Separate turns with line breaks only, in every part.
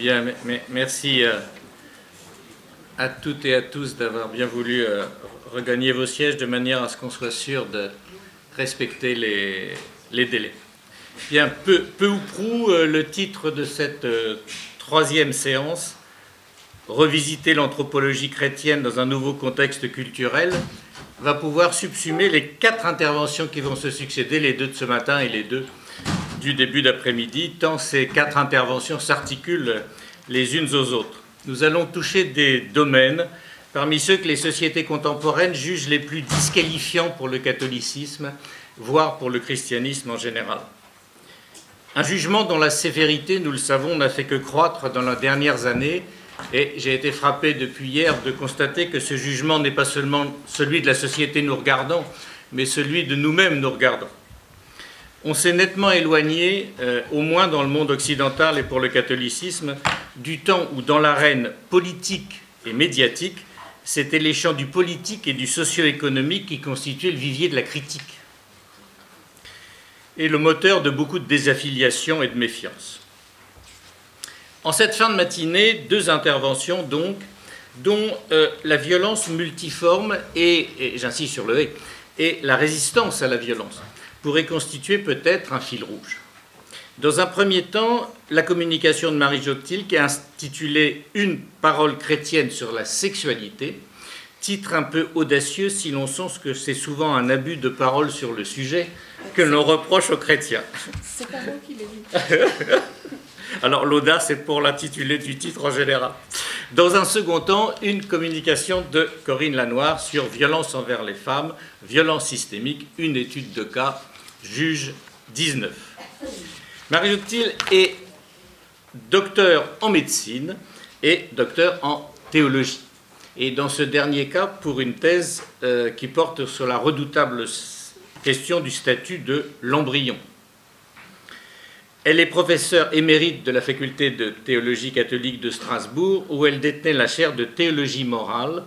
Bien, merci à toutes et à tous d'avoir bien voulu regagner vos sièges de manière à ce qu'on soit sûr de respecter les délais. Bien, peu ou prou, le titre de cette troisième séance, revisiter l'anthropologie chrétienne dans un nouveau contexte culturel, va pouvoir subsumer les 4 interventions qui vont se succéder, les 2 de ce matin et les 2 du début d'après-midi, tant ces 4 interventions s'articulent les unes aux autres. Nous allons toucher des domaines parmi ceux que les sociétés contemporaines jugent les plus disqualifiants pour le catholicisme, voire pour le christianisme en général. Un jugement dont la sévérité, nous le savons, n'a fait que croître dans les dernières années, et j'ai été frappé depuis hier de constater que ce jugement n'est pas seulement celui de la société nous regardant, mais celui de nous-mêmes nous regardant. On s'est nettement éloigné, au moins dans le monde occidental et pour le catholicisme, du temps où dans l'arène politique et médiatique, c'était les champs du politique et du socio-économique qui constituaient le vivier de la critique et le moteur de beaucoup de désaffiliation et de méfiance. En cette fin de matinée, 2 interventions donc, dont la violence multiforme et j'insiste sur le « et la résistance à la violence pourrait constituer peut-être un fil rouge. Dans un premier temps, la communication de Marie Joptil, qui a intitulé « Une parole chrétienne sur la sexualité », titre un peu audacieux si l'on sent que c'est souvent un abus de parole sur le sujet que l'on reproche aux chrétiens.
C'est pas moi qui l'ai dit.
Alors l'audace est pour l'intitulé du titre en général. Dans un second temps, une communication de Corinne Lanoir sur violence envers les femmes, violence systémique, une étude de cas, juge 19. Marie Joptil est docteur en médecine et docteur en théologie. Et dans ce dernier cas, pour une thèse qui porte sur la redoutable question du statut de l'embryon. Elle est professeure émérite de la faculté de théologie catholique de Strasbourg, où elle détenait la chaire de théologie morale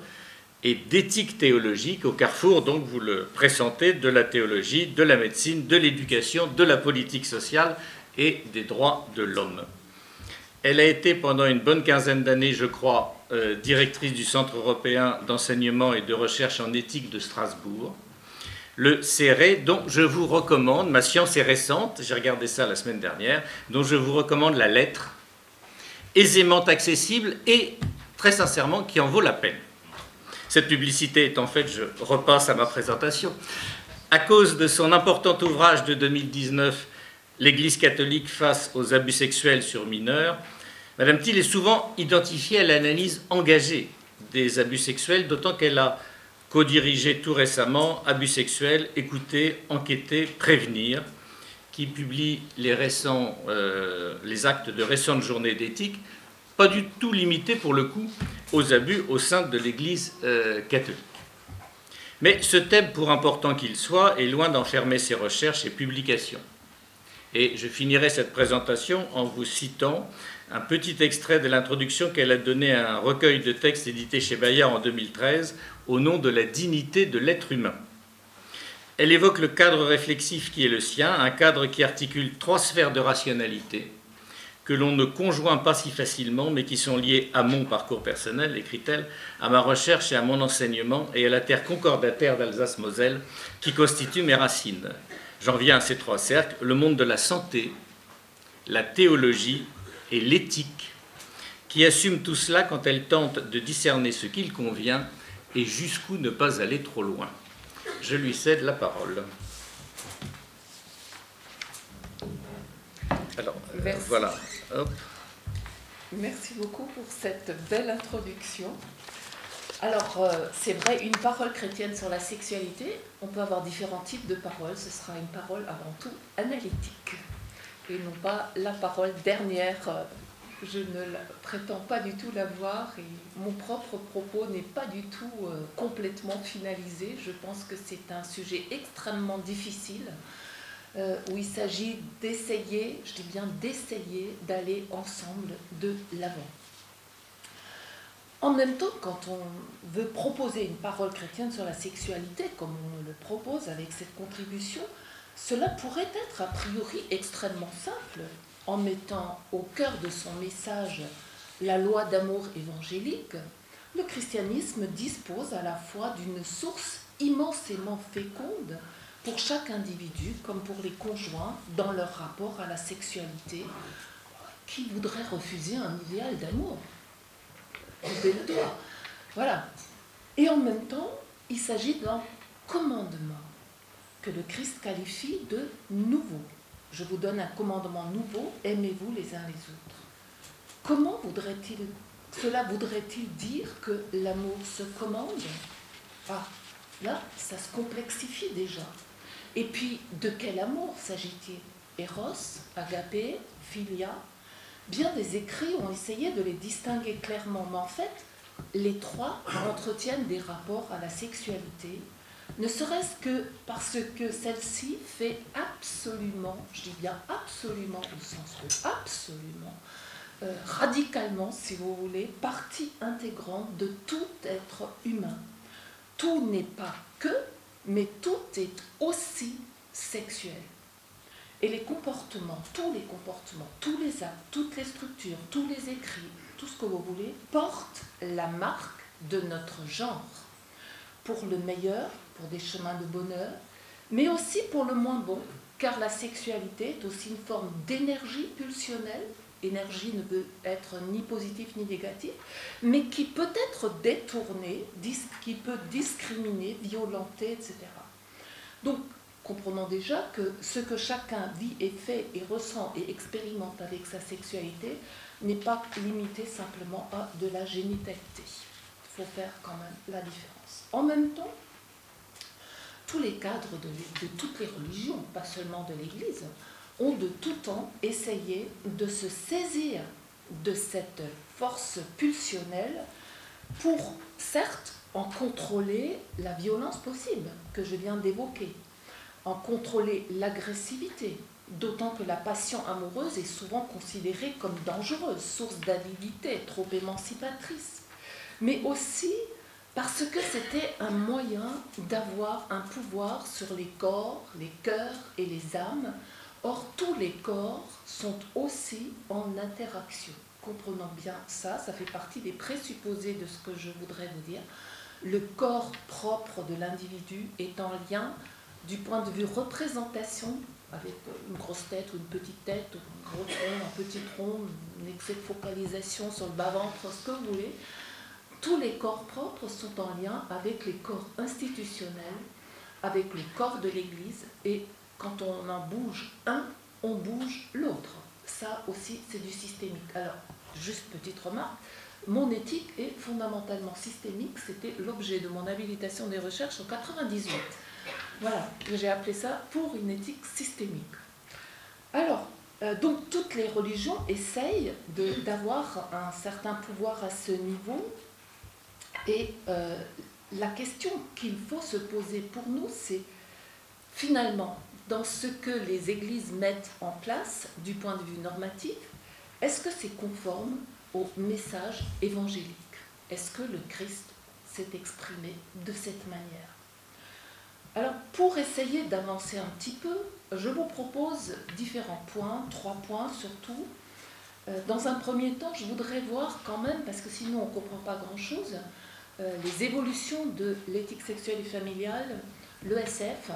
et d'éthique théologique, au carrefour, donc vous le pressentez, de la théologie, de la médecine, de l'éducation, de la politique sociale et des droits de l'homme. Elle a été pendant une bonne quinzaine d'années, je crois, directrice du Centre européen d'enseignement et de recherche en éthique de Strasbourg, le CERE, dont je vous recommande, ma science est récente, j'ai regardé ça la semaine dernière, dont je vous recommande la lettre, aisément accessible et, très sincèrement, qui en vaut la peine. Cette publicité est en fait, je repasse à ma présentation, à cause de son important ouvrage de 2019, L'Église catholique face aux abus sexuels sur mineurs, Madame Thiel est souvent identifiée à l'analyse engagée des abus sexuels, d'autant qu'elle a co-dirigé tout récemment Abus sexuels, écouter, enquêter, prévenir, qui publie les actes de récentes journées d'éthique, pas du tout limités pour le coup aux abus au sein de l'Église catholique. Mais ce thème, pour important qu'il soit, est loin d'enfermer ses recherches et publications. Et je finirai cette présentation en vous citant un petit extrait de l'introduction qu'elle a donnée à un recueil de textes édité chez Bayard en 2013 au nom de la dignité de l'être humain. Elle évoque le cadre réflexif qui est le sien, un cadre qui articule 3 sphères de rationalité que l'on ne conjoint pas si facilement, mais qui sont liées à mon parcours personnel, écrit-elle, à ma recherche et à mon enseignement, et à la terre concordataire d'Alsace-Moselle, qui constitue mes racines. J'en viens à ces 3 cercles, le monde de la santé, la théologie et l'éthique, qui assument tout cela quand elles tentent de discerner ce qu'il convient et jusqu'où ne pas aller trop loin. Je lui cède la parole. Alors, voilà. Hop.
Merci beaucoup pour cette belle introduction. Alors, c'est vrai, une parole chrétienne sur la sexualité, on peut avoir différents types de paroles. Ce sera une parole avant tout analytique et non pas la parole dernière. Je ne prétends pas du tout l'avoir et mon propre propos n'est pas du tout complètement finalisé. Je pense que c'est un sujet extrêmement difficile où il s'agit d'essayer, je dis bien d'essayer, d'aller ensemble de l'avant. En même temps, quand on veut proposer une parole chrétienne sur la sexualité, comme on le propose avec cette contribution, cela pourrait être a priori extrêmement simple. en mettant au cœur de son message la loi d'amour évangélique, le christianisme dispose à la fois d'une source immensément féconde pour chaque individu comme pour les conjoints dans leur rapport à la sexualité. Qui voudrait refuser un idéal d'amour? Levez le doigt. Voilà. Et en même temps, il s'agit d'un commandement que le Christ qualifie de nouveau. Je vous donne un commandement nouveau, aimez-vous les uns les autres. Comment cela voudrait-il dire que l'amour se commande? Ah, là, ça se complexifie déjà. Et puis, de quel amour s'agit-il? Eros, agapé, philia? Bien des écrits ont essayé de les distinguer clairement, mais en fait, les trois entretiennent des rapports à la sexualité, ne serait-ce que parce que celle-ci fait absolument, je dis bien absolument au sens de absolument, radicalement, si vous voulez, partie intégrante de tout être humain. Tout n'est pas que, mais tout est aussi sexuel. Et les comportements, tous les actes, toutes les structures, tous les écrits, tout ce que vous voulez, portent la marque de notre genre. Pour le meilleur, pour des chemins de bonheur, mais aussi pour le moins bon, car la sexualité est aussi une forme d'énergie pulsionnelle. Énergie ne peut être ni positive ni négative, mais qui peut être détournée, qui peut discriminer, violenter, etc. Donc, comprenons déjà que ce que chacun vit et fait et ressent et expérimente avec sa sexualité n'est pas limité simplement à de la génitalité. Il faut faire quand même la différence. En même temps, tous les cadres de toutes les religions, pas seulement de l'Église, ont de tout temps essayé de se saisir de cette force pulsionnelle pour, certes, en contrôler la violence possible que je viens d'évoquer, en contrôler l'agressivité, d'autant que la passion amoureuse est souvent considérée comme dangereuse, source d'avidité, trop émancipatrice, mais aussi parce que c'était un moyen d'avoir un pouvoir sur les corps, les cœurs et les âmes. Or, tous les corps sont aussi en interaction. Comprenons bien ça, ça fait partie des présupposés de ce que je voudrais vous dire. Le corps propre de l'individu est en lien du point de vue représentation, avec une grosse tête ou une petite tête, ou un gros tronc, un petit tronc, un excès de focalisation sur le bas-ventre, ce que vous voulez. Tous les corps propres sont en lien avec les corps institutionnels, avec le corps de l'Église, et quand on en bouge un, on bouge l'autre. Ça aussi, c'est du systémique. Alors, juste petite remarque, mon éthique est fondamentalement systémique. C'était l'objet de mon habilitation des recherches en 98. Voilà, j'ai appelé ça pour une éthique systémique. Alors, donc toutes les religions essayent d'avoir un certain pouvoir à ce niveau. Et la question qu'il faut se poser pour nous, c'est finalement, dans ce que les églises mettent en place du point de vue normatif, est-ce que c'est conforme au message évangélique? Est-ce que le Christ s'est exprimé de cette manière? Alors, pour essayer d'avancer un petit peu, je vous propose différents points, 3 points surtout. Dans un premier temps, je voudrais voir quand même, parce que sinon on ne comprend pas grand-chose, les évolutions de l'éthique sexuelle et familiale, l'ESF.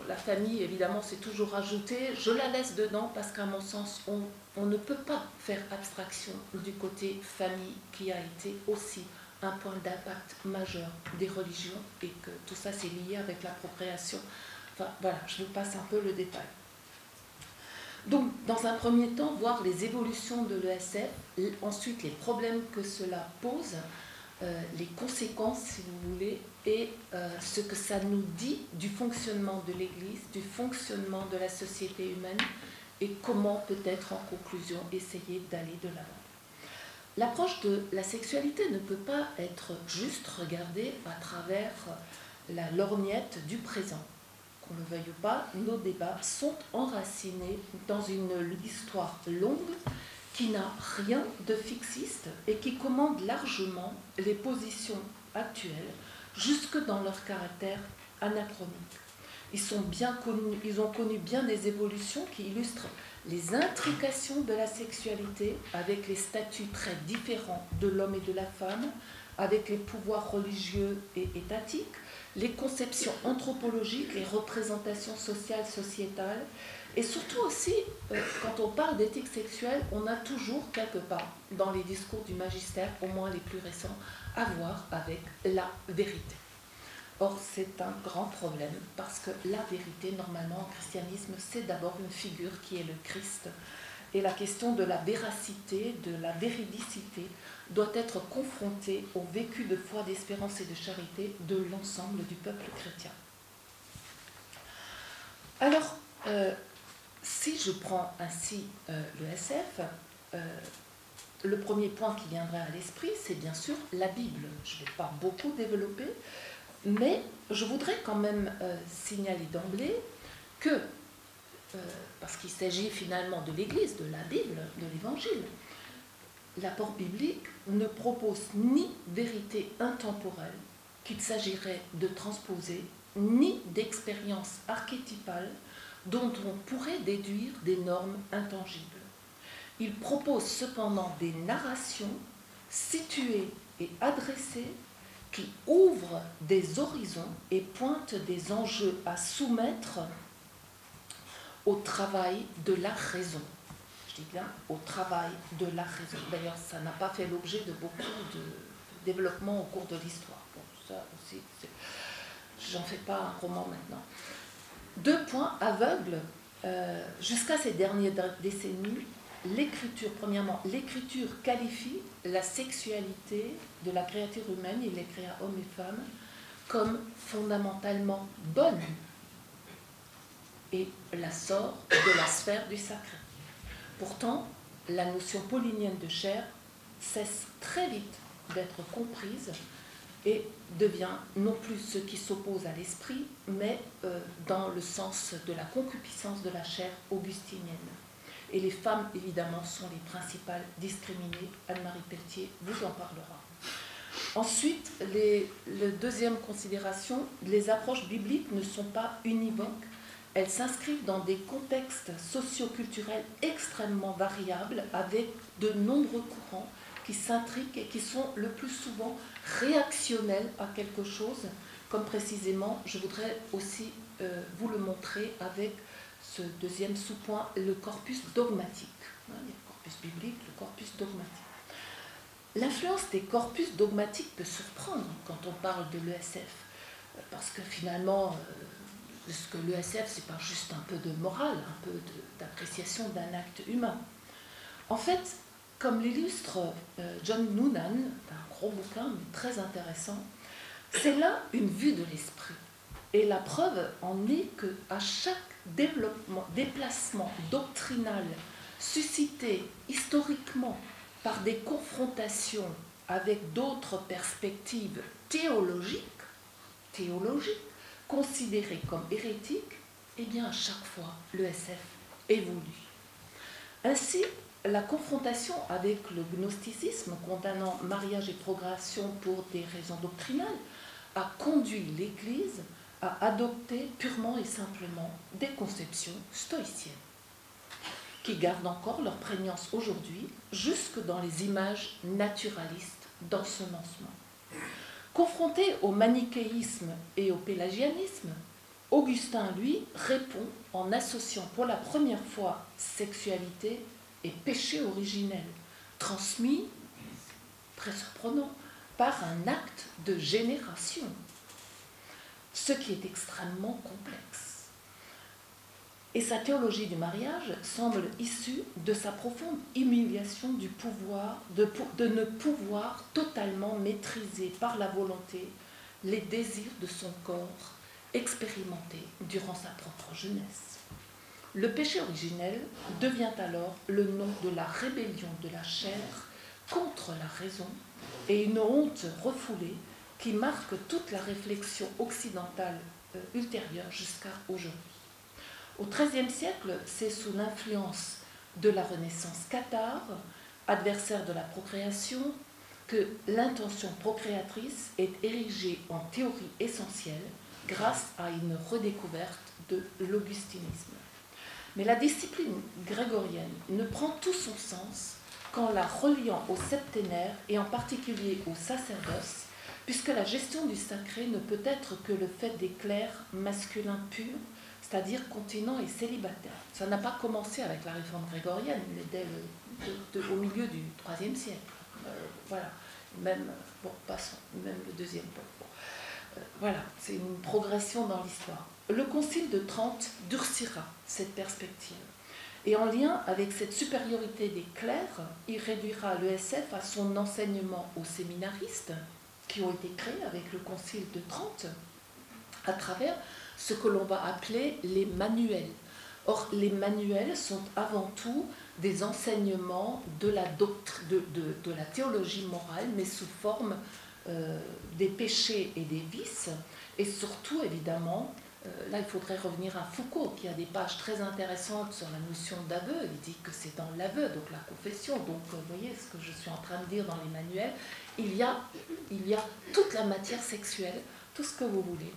La famille, évidemment, c'est toujours ajouté. Je la laisse dedans parce qu'à mon sens, on ne peut pas faire abstraction du côté famille qui a été aussi un point d'impact majeur des religions et que tout ça c'est lié avec la procréation. Enfin voilà, je vous passe un peu le détail. Donc, dans un premier temps, voir les évolutions de l'ESF, ensuite les problèmes que cela pose, les conséquences, si vous voulez, et ce que ça nous dit du fonctionnement de l'Église, du fonctionnement de la société humaine, et comment peut-être en conclusion essayer d'aller de l'avant. L'approche de la sexualité ne peut pas être juste regardée à travers la lorgnette du présent. Qu'on le veuille ou pas, nos débats sont enracinés dans une histoire longue qui n'a rien de fixiste et qui commande largement les positions actuelles jusque dans leur caractère anachronique. Ils ont connu bien des évolutions qui illustrent les intrications de la sexualité avec les statuts très différents de l'homme et de la femme, avec les pouvoirs religieux et étatiques, les conceptions anthropologiques, les représentations sociales, sociétales, et surtout aussi, quand on parle d'éthique sexuelle, on a toujours quelque part, dans les discours du magistère, au moins les plus récents, à voir avec la vérité. Or, c'est un grand problème, parce que la vérité, normalement, en christianisme, c'est d'abord une figure qui est le Christ. Et la question de la véracité, de la véridicité, doit être confrontée au vécu de foi, d'espérance et de charité de l'ensemble du peuple chrétien. Alors, si je prends ainsi le SF, le premier point qui viendrait à l'esprit, c'est bien sûr la Bible. Je ne vais pas beaucoup développer, mais je voudrais quand même signaler d'emblée que, parce qu'il s'agit finalement de l'Église, de la Bible, de l'Évangile, l'apport biblique ne propose ni vérité intemporelle qu'il s'agirait de transposer, ni d'expérience archétypale dont on pourrait déduire des normes intangibles. Il propose cependant des narrations situées et adressées qui ouvrent des horizons et pointent des enjeux à soumettre au travail de la raison. Je dis bien au travail de la raison. D'ailleurs, ça n'a pas fait l'objet de beaucoup de développement au cours de l'histoire. Bon, ça aussi, j'en fais pas un roman maintenant. 2 points aveugles. Jusqu'à ces dernières décennies, l'écriture, premièrement, l'écriture qualifie la sexualité de la créature humaine, il les créa hommes et femmes, comme fondamentalement bonne et la sort de la sphère du sacré. Pourtant, la notion paulinienne de chair cesse très vite d'être comprise et devient non plus ce qui s'oppose à l'esprit, mais dans le sens de la concupiscence de la chair augustinienne. Et les femmes, évidemment, sont les principales discriminées. Anne-Marie Pelletier vous en parlera. Ensuite, la deuxième considération, les approches bibliques ne sont pas univoques. Elles s'inscrivent dans des contextes socio-culturels extrêmement variables, avec de nombreux courants qui s'intriquent et qui sont le plus souvent réactionnels à quelque chose, comme précisément, je voudrais aussi vous le montrer avec ce deuxième sous-point, le corpus dogmatique. Il y a le corpus biblique, le corpus dogmatique. L'influence des corpus dogmatiques peut surprendre quand on parle de l'ESF, parce que finalement, ce que l'ESF, c'est pas juste un peu de morale, un peu d'appréciation d'un acte humain. En fait, comme l'illustre John Noonan, un gros bouquin, mais très intéressant, c'est là une vue de l'esprit. Et la preuve en est qu'à chaque déplacement doctrinal suscité historiquement par des confrontations avec d'autres perspectives théologiques, considérées comme hérétiques, eh bien à chaque fois l'ESF évolue. Ainsi, la confrontation avec le gnosticisme condamnant mariage et procréation pour des raisons doctrinales a conduit l'Église à adopter purement et simplement des conceptions stoïciennes, qui gardent encore leur prégnance aujourd'hui, jusque dans les images naturalistes d'ensemencement. Confronté au manichéisme et au pélagianisme, Augustin, lui, répond en associant pour la première fois sexualité et péché originel, transmis, très surprenant, par un acte de génération, ce qui est extrêmement complexe. Et sa théologie du mariage semble issue de sa profonde humiliation du pouvoir, de ne pouvoir totalement maîtriser par la volonté les désirs de son corps expérimentés durant sa propre jeunesse. Le péché originel devient alors le nom de la rébellion de la chair contre la raison et une honte refoulée qui marque toute la réflexion occidentale ultérieure jusqu'à aujourd'hui. Au XIIIe siècle, c'est sous l'influence de la Renaissance cathare, adversaire de la procréation, que l'intention procréatrice est érigée en théorie essentielle grâce à une redécouverte de l'augustinisme. Mais la discipline grégorienne ne prend tout son sens qu'en la reliant au septénaire et en particulier au sacerdoce, puisque la gestion du sacré ne peut être que le fait des clercs masculins purs, c'est-à-dire continents et célibataires. Ça n'a pas commencé avec la réforme grégorienne, mais au milieu du IIIe siècle. Voilà, même, bon, passons, même le IIe. Voilà, c'est une progression dans l'histoire. Le Concile de Trente durcira cette perspective. Et en lien avec cette supériorité des clercs, il réduira l'ESF à son enseignement aux séminaristes, qui ont été créés avec le Concile de Trente, à travers ce que l'on va appeler les manuels. Or, les manuels sont avant tout des enseignements de la théologie morale, mais sous forme des péchés et des vices, et surtout, évidemment, là, il faudrait revenir à Foucault, qui a des pages très intéressantes sur la notion d'aveu. Il dit que c'est dans l'aveu, donc la confession. Donc, vous voyez ce que je suis en train de dire dans les manuels. Il y a toute la matière sexuelle, tout ce que vous voulez,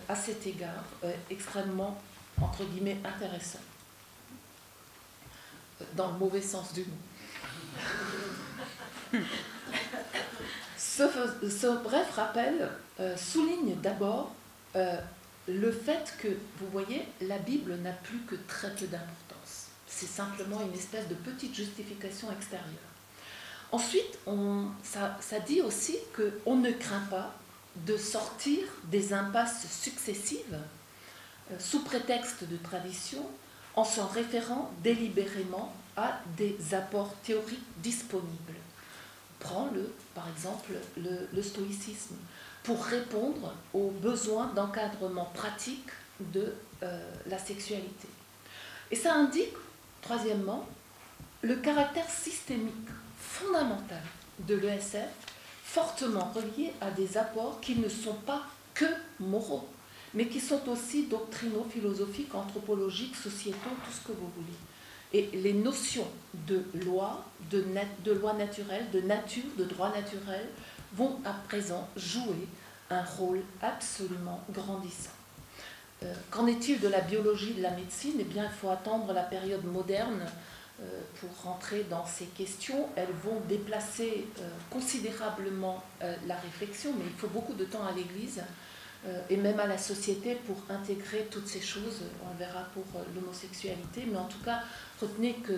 à cet égard, extrêmement, entre guillemets, intéressant. Dans le mauvais sens du mot. Ce bref rappel souligne d'abord le fait que, vous voyez, la Bible n'a plus que très peu d'importance. C'est simplement une espèce de petite justification extérieure. Ensuite, ça dit aussi qu'on ne craint pas de sortir des impasses successives sous prétexte de tradition en s'en référant délibérément à des apports théoriques disponibles. Prends par exemple le stoïcisme, pour répondre aux besoins d'encadrement pratique de la sexualité. Et ça indique, troisièmement, le caractère systémique fondamental de l'ESF, fortement relié à des apports qui ne sont pas que moraux, mais qui sont aussi doctrinaux, philosophiques, anthropologiques, sociétaux, tout ce que vous voulez. Et les notions de loi, de loi naturelle, de nature, de droit naturel, vont à présent jouer un rôle absolument grandissant. Qu'en est-il de la biologie, de la médecine? Eh bien, il faut attendre la période moderne pour rentrer dans ces questions. Elles vont déplacer considérablement la réflexion, mais il faut beaucoup de temps à l'Église et même à la société pour intégrer toutes ces choses. On le verra pour l'homosexualité, mais en tout cas, retenez que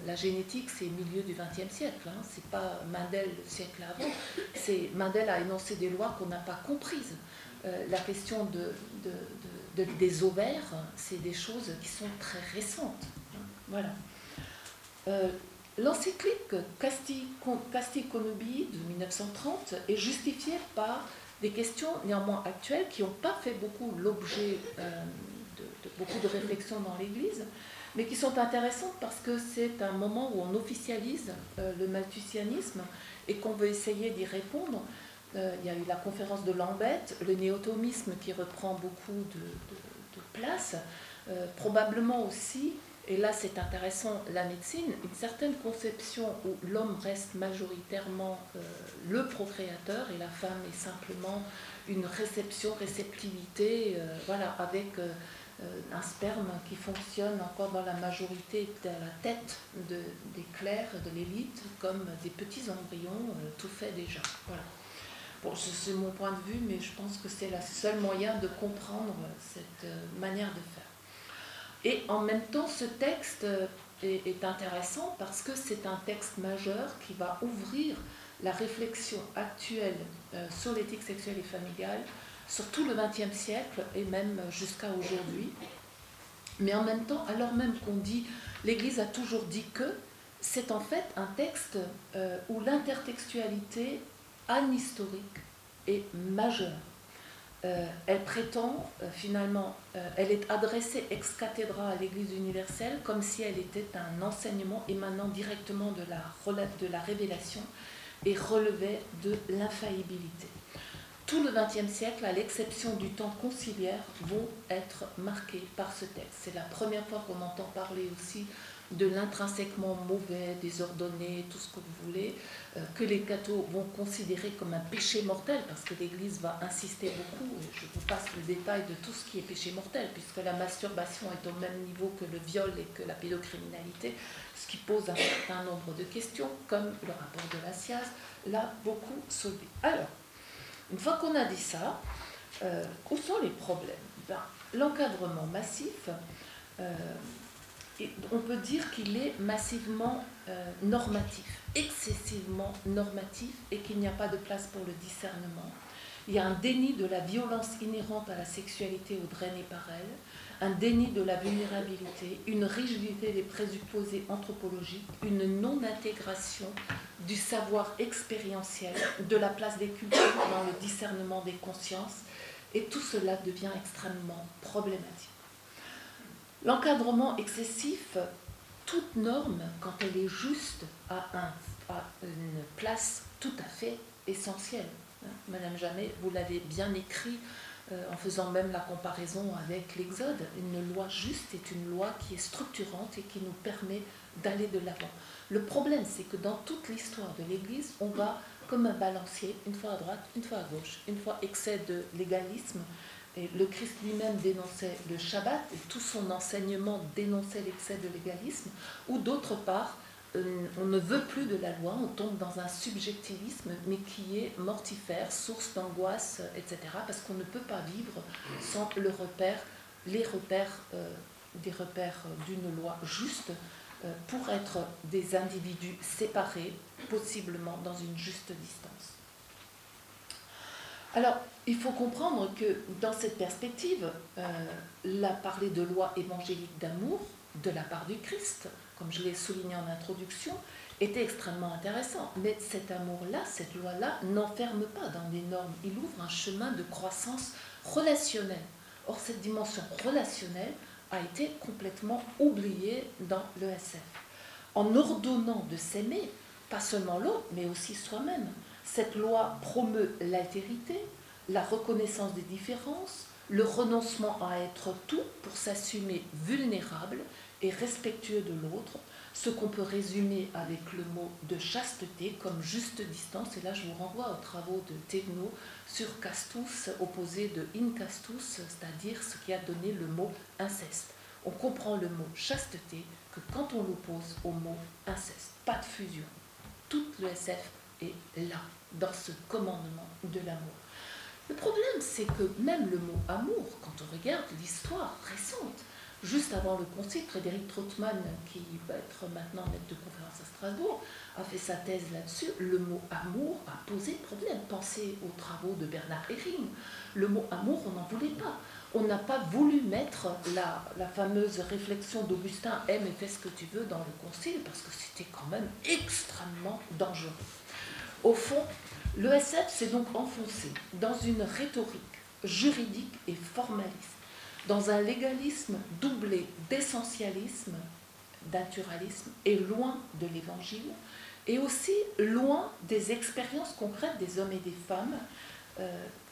la génétique, c'est milieu du XXe siècle, hein. C'est pas Mendel le siècle avant. Mendel a énoncé des lois qu'on n'a pas comprises. La question des ovaires, c'est des choses qui sont très récentes. Voilà. L'encyclique Casti Connubii de 1930 est justifiée par des questions néanmoins actuelles qui n'ont pas fait beaucoup l'objet de beaucoup de réflexions dans l'Église, mais qui sont intéressantes parce que c'est un moment où on officialise le malthusianisme et qu'on veut essayer d'y répondre. Il y a eu la conférence de Lambeth, le néotomisme qui reprend beaucoup de place, probablement aussi, et là c'est intéressant, la médecine, une certaine conception où l'homme reste majoritairement le procréateur et la femme est simplement une réceptivité, voilà, avec un sperme qui fonctionne encore dans la majorité de la tête des clercs, de l'élite, comme des petits embryons tout faits déjà. Voilà. Bon, c'est mon point de vue, mais je pense que c'est le seul moyen de comprendre cette manière de faire. Et en même temps, ce texte est intéressant parce que c'est un texte majeur qui va ouvrir la réflexion actuelle sur l'éthique sexuelle et familiale sur tout le XXe siècle et même jusqu'à aujourd'hui. Mais en même temps, alors même qu'on dit, l'Église a toujours dit que, c'est en fait un texte où l'intertextualité anhistorique est majeure. Elle prétend, finalement, elle est adressée ex cathedra à l'Église universelle comme si elle était un enseignement émanant directement de la révélation et relevait de l'infaillibilité. Tout le XXe siècle, à l'exception du temps conciliaire, vont être marqués par ce texte. C'est la première fois qu'on entend parler aussi de l'intrinsèquement mauvais, désordonné, tout ce que vous voulez, que les cathos vont considérer comme un péché mortel, parce que l'Église va insister beaucoup, et je vous passe le détail de tout ce qui est péché mortel, puisque la masturbation est au même niveau que le viol et que la pédocriminalité, ce qui pose un certain nombre de questions, comme le rapport de la SIAZ l'a beaucoup soulevé. Alors, une fois qu'on a dit ça, où sont les problèmes? Ben, l'encadrement massif, on peut dire qu'il est massivement normatif, excessivement normatif, et qu'il n'y a pas de place pour le discernement. Il y a un déni de la violence inhérente à la sexualité ou drainée par elle, un déni de la vulnérabilité, une rigidité des présupposés anthropologiques, une non-intégration du savoir expérientiel, de la place des cultures dans le discernement des consciences, et tout cela devient extrêmement problématique. L'encadrement excessif, toute norme, quand elle est juste, a une place tout à fait essentielle. Madame Jamet, vous l'avez bien écrit en faisant même la comparaison avec l'Exode. Une loi juste est une loi qui est structurante et qui nous permet d'aller de l'avant. Le problème, c'est que dans toute l'histoire de l'Église, on va comme un balancier, une fois à droite, une fois à gauche, une fois excès de légalisme. Et le Christ lui-même dénonçait le Shabbat et tout son enseignement dénonçait l'excès de légalisme, ou d'autre part, on ne veut plus de la loi, on tombe dans un subjectivisme, mais qui est mortifère, source d'angoisse, etc., parce qu'on ne peut pas vivre sans les repères d'une loi juste pour être des individus séparés, possiblement dans une juste distance. Alors, il faut comprendre que dans cette perspective, parler de loi évangélique d'amour de la part du Christ, comme je l'ai souligné en introduction, était extrêmement intéressant. Mais cet amour-là, cette loi-là, n'enferme pas dans des normes. Il ouvre un chemin de croissance relationnelle. Or, cette dimension relationnelle a été complètement oubliée dans l'ESF. En ordonnant de s'aimer, pas seulement l'autre, mais aussi soi-même, cette loi promeut l'altérité, la reconnaissance des différences, le renoncement à être tout pour s'assumer vulnérable et respectueux de l'autre, ce qu'on peut résumer avec le mot de chasteté comme juste distance. Et là, je vous renvoie aux travaux de Thévenot sur castus, opposé de incastus, c'est-à-dire ce qui a donné le mot inceste. On comprend le mot chasteté que quand on l'oppose au mot inceste. Pas de fusion. Toute l'ESF est là, dans ce commandement de l'amour. Le problème, c'est que même le mot amour, quand on regarde l'histoire récente, juste avant le concile, Frédéric Trottmann, qui va être maintenant maître de conférence à Strasbourg, a fait sa thèse là-dessus. Le mot amour a posé problème. Pensez aux travaux de Bernard Hering. Le mot amour, on n'en voulait pas. On n'a pas voulu mettre la fameuse réflexion d'Augustin « aime et fais ce que tu veux » dans le concile, parce que c'était quand même extrêmement dangereux. Au fond, l'ESF s'est donc enfoncé dans une rhétorique juridique et formaliste, dans un légalisme doublé d'essentialisme, naturalisme, et loin de l'Évangile, et aussi loin des expériences concrètes des hommes et des femmes,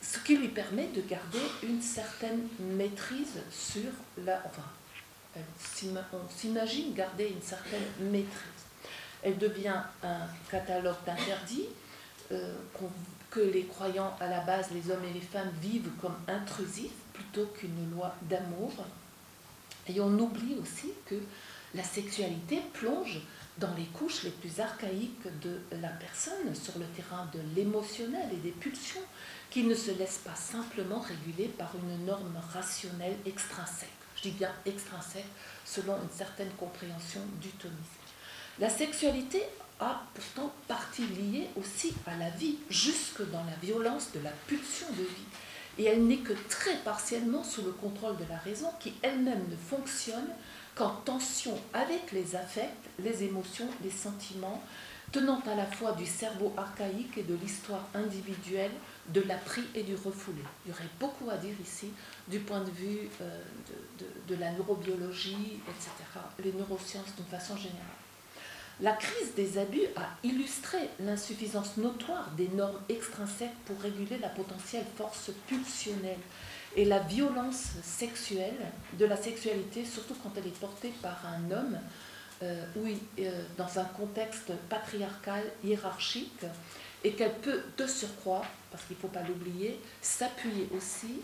ce qui lui permet de garder une certaine maîtrise sur la... Enfin, on s'imagine garder une certaine maîtrise. Elle devient un catalogue d'interdits que les croyants, à la base, les hommes et les femmes, vivent comme intrusifs plutôt qu'une loi d'amour. Et on oublie aussi que la sexualité plonge dans les couches les plus archaïques de la personne, sur le terrain de l'émotionnel et des pulsions, qui ne se laissent pas simplement réguler par une norme rationnelle extrinsèque. Je dis bien extrinsèque, selon une certaine compréhension du thomisme. La sexualité a pourtant partie liée aussi à la vie, jusque dans la violence de la pulsion de vie. Et elle n'est que très partiellement sous le contrôle de la raison, qui elle-même ne fonctionne qu'en tension avec les affects, les émotions, les sentiments, tenant à la fois du cerveau archaïque et de l'histoire individuelle, de l'appris et du refoulé. Il y aurait beaucoup à dire ici du point de vue de la neurobiologie, etc., les neurosciences d'une façon générale. La crise des abus a illustré l'insuffisance notoire des normes extrinsèques pour réguler la potentielle force pulsionnelle et la violence sexuelle de la sexualité, surtout quand elle est portée par un homme oui, dans un contexte patriarcal, hiérarchique, et qu'elle peut, de surcroît, parce qu'il ne faut pas l'oublier, s'appuyer aussi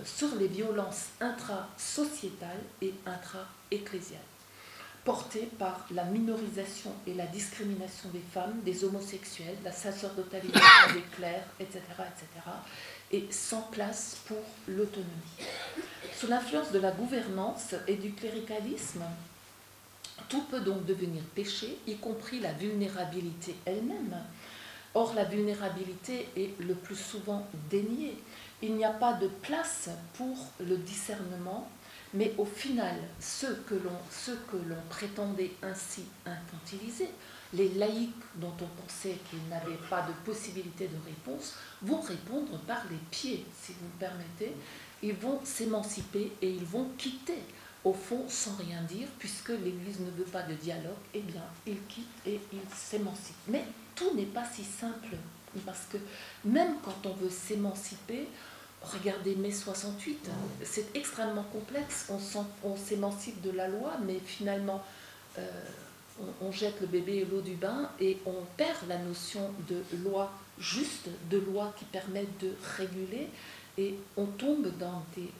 sur les violences intra-sociétales et intra-ecclésiales, portées par la minorisation et la discrimination des femmes, des homosexuels, la sacerdotalisation des clercs, etc., etc., et sans place pour l'autonomie. Sous l'influence de la gouvernance et du cléricalisme, tout peut donc devenir péché, y compris la vulnérabilité elle-même. Or, la vulnérabilité est le plus souvent déniée. Il n'y a pas de place pour le discernement, mais au final, ceux que l'on prétendait ainsi infantiliser, les laïcs dont on pensait qu'ils n'avaient pas de possibilité de réponse, vont répondre par les pieds, si vous me permettez. Ils vont s'émanciper et ils vont quitter, au fond, sans rien dire, puisque l'Église ne veut pas de dialogue, eh bien, ils quittent et ils s'émancipent. Mais tout n'est pas si simple, parce que même quand on veut s'émanciper, regardez mai 68, c'est extrêmement complexe, on s'émancipe de la loi, mais finalement, on jette le bébé à l'eau du bain et on perd la notion de loi juste, de loi qui permet de réguler, et on tombe dans des...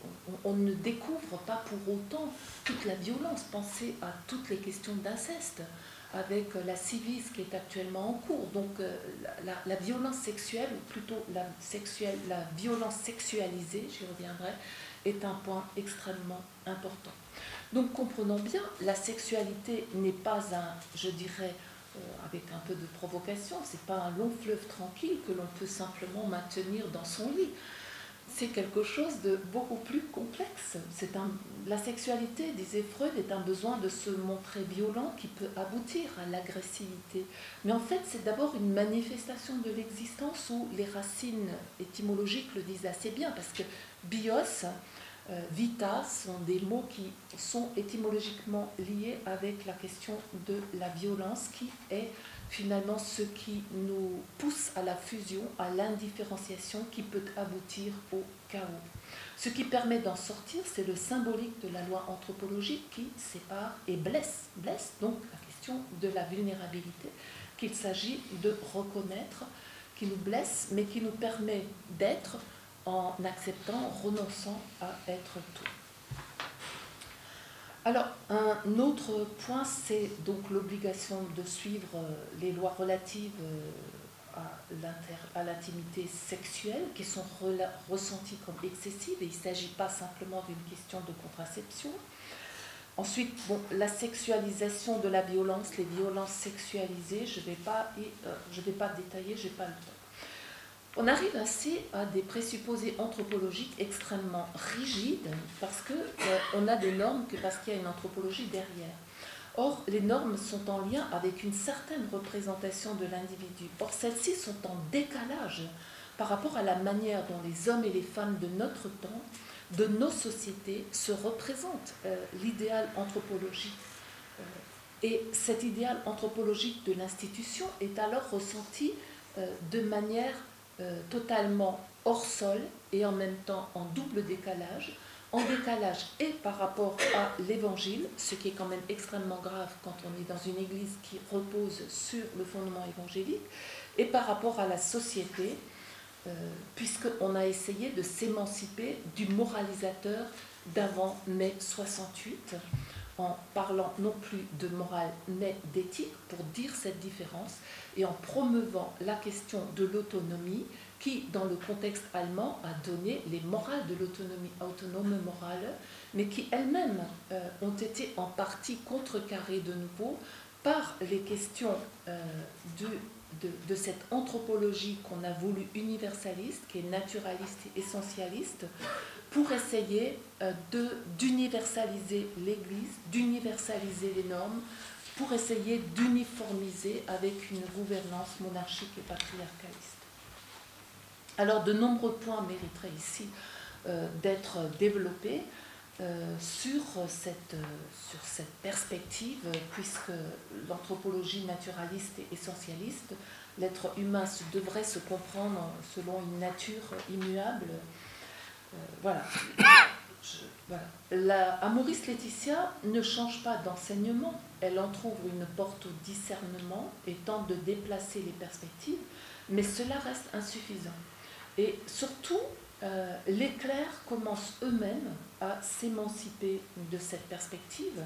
On ne découvre pas pour autant toute la violence. Pensez à toutes les questions d'inceste, avec la Civis qui est actuellement en cours. Donc la violence sexuelle, ou plutôt la violence sexualisée, j'y reviendrai, est un point extrêmement important. Donc comprenons bien, la sexualité n'est pas je dirais, avec un peu de provocation, c'est pas un long fleuve tranquille que l'on peut simplement maintenir dans son lit. C'est quelque chose de beaucoup plus complexe. La sexualité, disait Freud, est un besoin de se montrer violent qui peut aboutir à l'agressivité. Mais en fait, c'est d'abord une manifestation de l'existence où les racines étymologiques le disent assez bien, parce que bios, vita sont des mots qui sont étymologiquement liés avec la question de la violence, qui est finalement ce qui nous pousse à la fusion, à l'indifférenciation qui peut aboutir au chaos. Ce qui permet d'en sortir, c'est le symbolique de la loi anthropologique qui sépare et blesse. Blesse donc la question de la vulnérabilité qu'il s'agit de reconnaître, qui nous blesse, mais qui nous permet d'être en acceptant, renonçant à être tout. Alors, un autre point, c'est donc l'obligation de suivre les lois relatives à l'intimité sexuelle, qui sont ressenties comme excessives, et il ne s'agit pas simplement d'une question de contraception. Ensuite, bon, la sexualisation de la violence, les violences sexualisées, je ne vais pas détailler, je n'ai pas le temps. On arrive ainsi à des présupposés anthropologiques extrêmement rigides parce qu'on a des normes parce qu'il y a une anthropologie derrière. Or, les normes sont en lien avec une certaine représentation de l'individu. Or, celles-ci sont en décalage par rapport à la manière dont les hommes et les femmes de notre temps, de nos sociétés, se représentent l'idéal anthropologique. Et cet idéal anthropologique de l'institution est alors ressenti de manière totalement hors sol et en même temps en double décalage, et par rapport à l'évangile, ce qui est quand même extrêmement grave quand on est dans une église qui repose sur le fondement évangélique, et par rapport à la société, puisqu'on a essayé de s'émanciper du moralisateur d'avant mai 68, en parlant non plus de morale mais d'éthique pour dire cette différence, et en promeuvant la question de l'autonomie qui, dans le contexte allemand, a donné les morales de l'autonomie autonome morale, mais qui elles-mêmes ont été en partie contrecarrées de nouveau par les questions de cette anthropologie qu'on a voulu universaliste, qui est naturaliste et essentialiste, pour essayer d'universaliser l'Église, d'universaliser les normes, pour essayer d'uniformiser avec une gouvernance monarchique et patriarcaliste. Alors, de nombreux points mériteraient ici d'être développés sur cette perspective, puisque l'anthropologie naturaliste et essentialiste, l'être humain devrait se comprendre selon une nature immuable. Voilà. voilà. Amoris Laetitia ne change pas d'enseignement, elle entrouvre une porte au discernement et tente de déplacer les perspectives, mais cela reste insuffisant. Et surtout, les clercs commencent eux-mêmes à s'émanciper de cette perspective.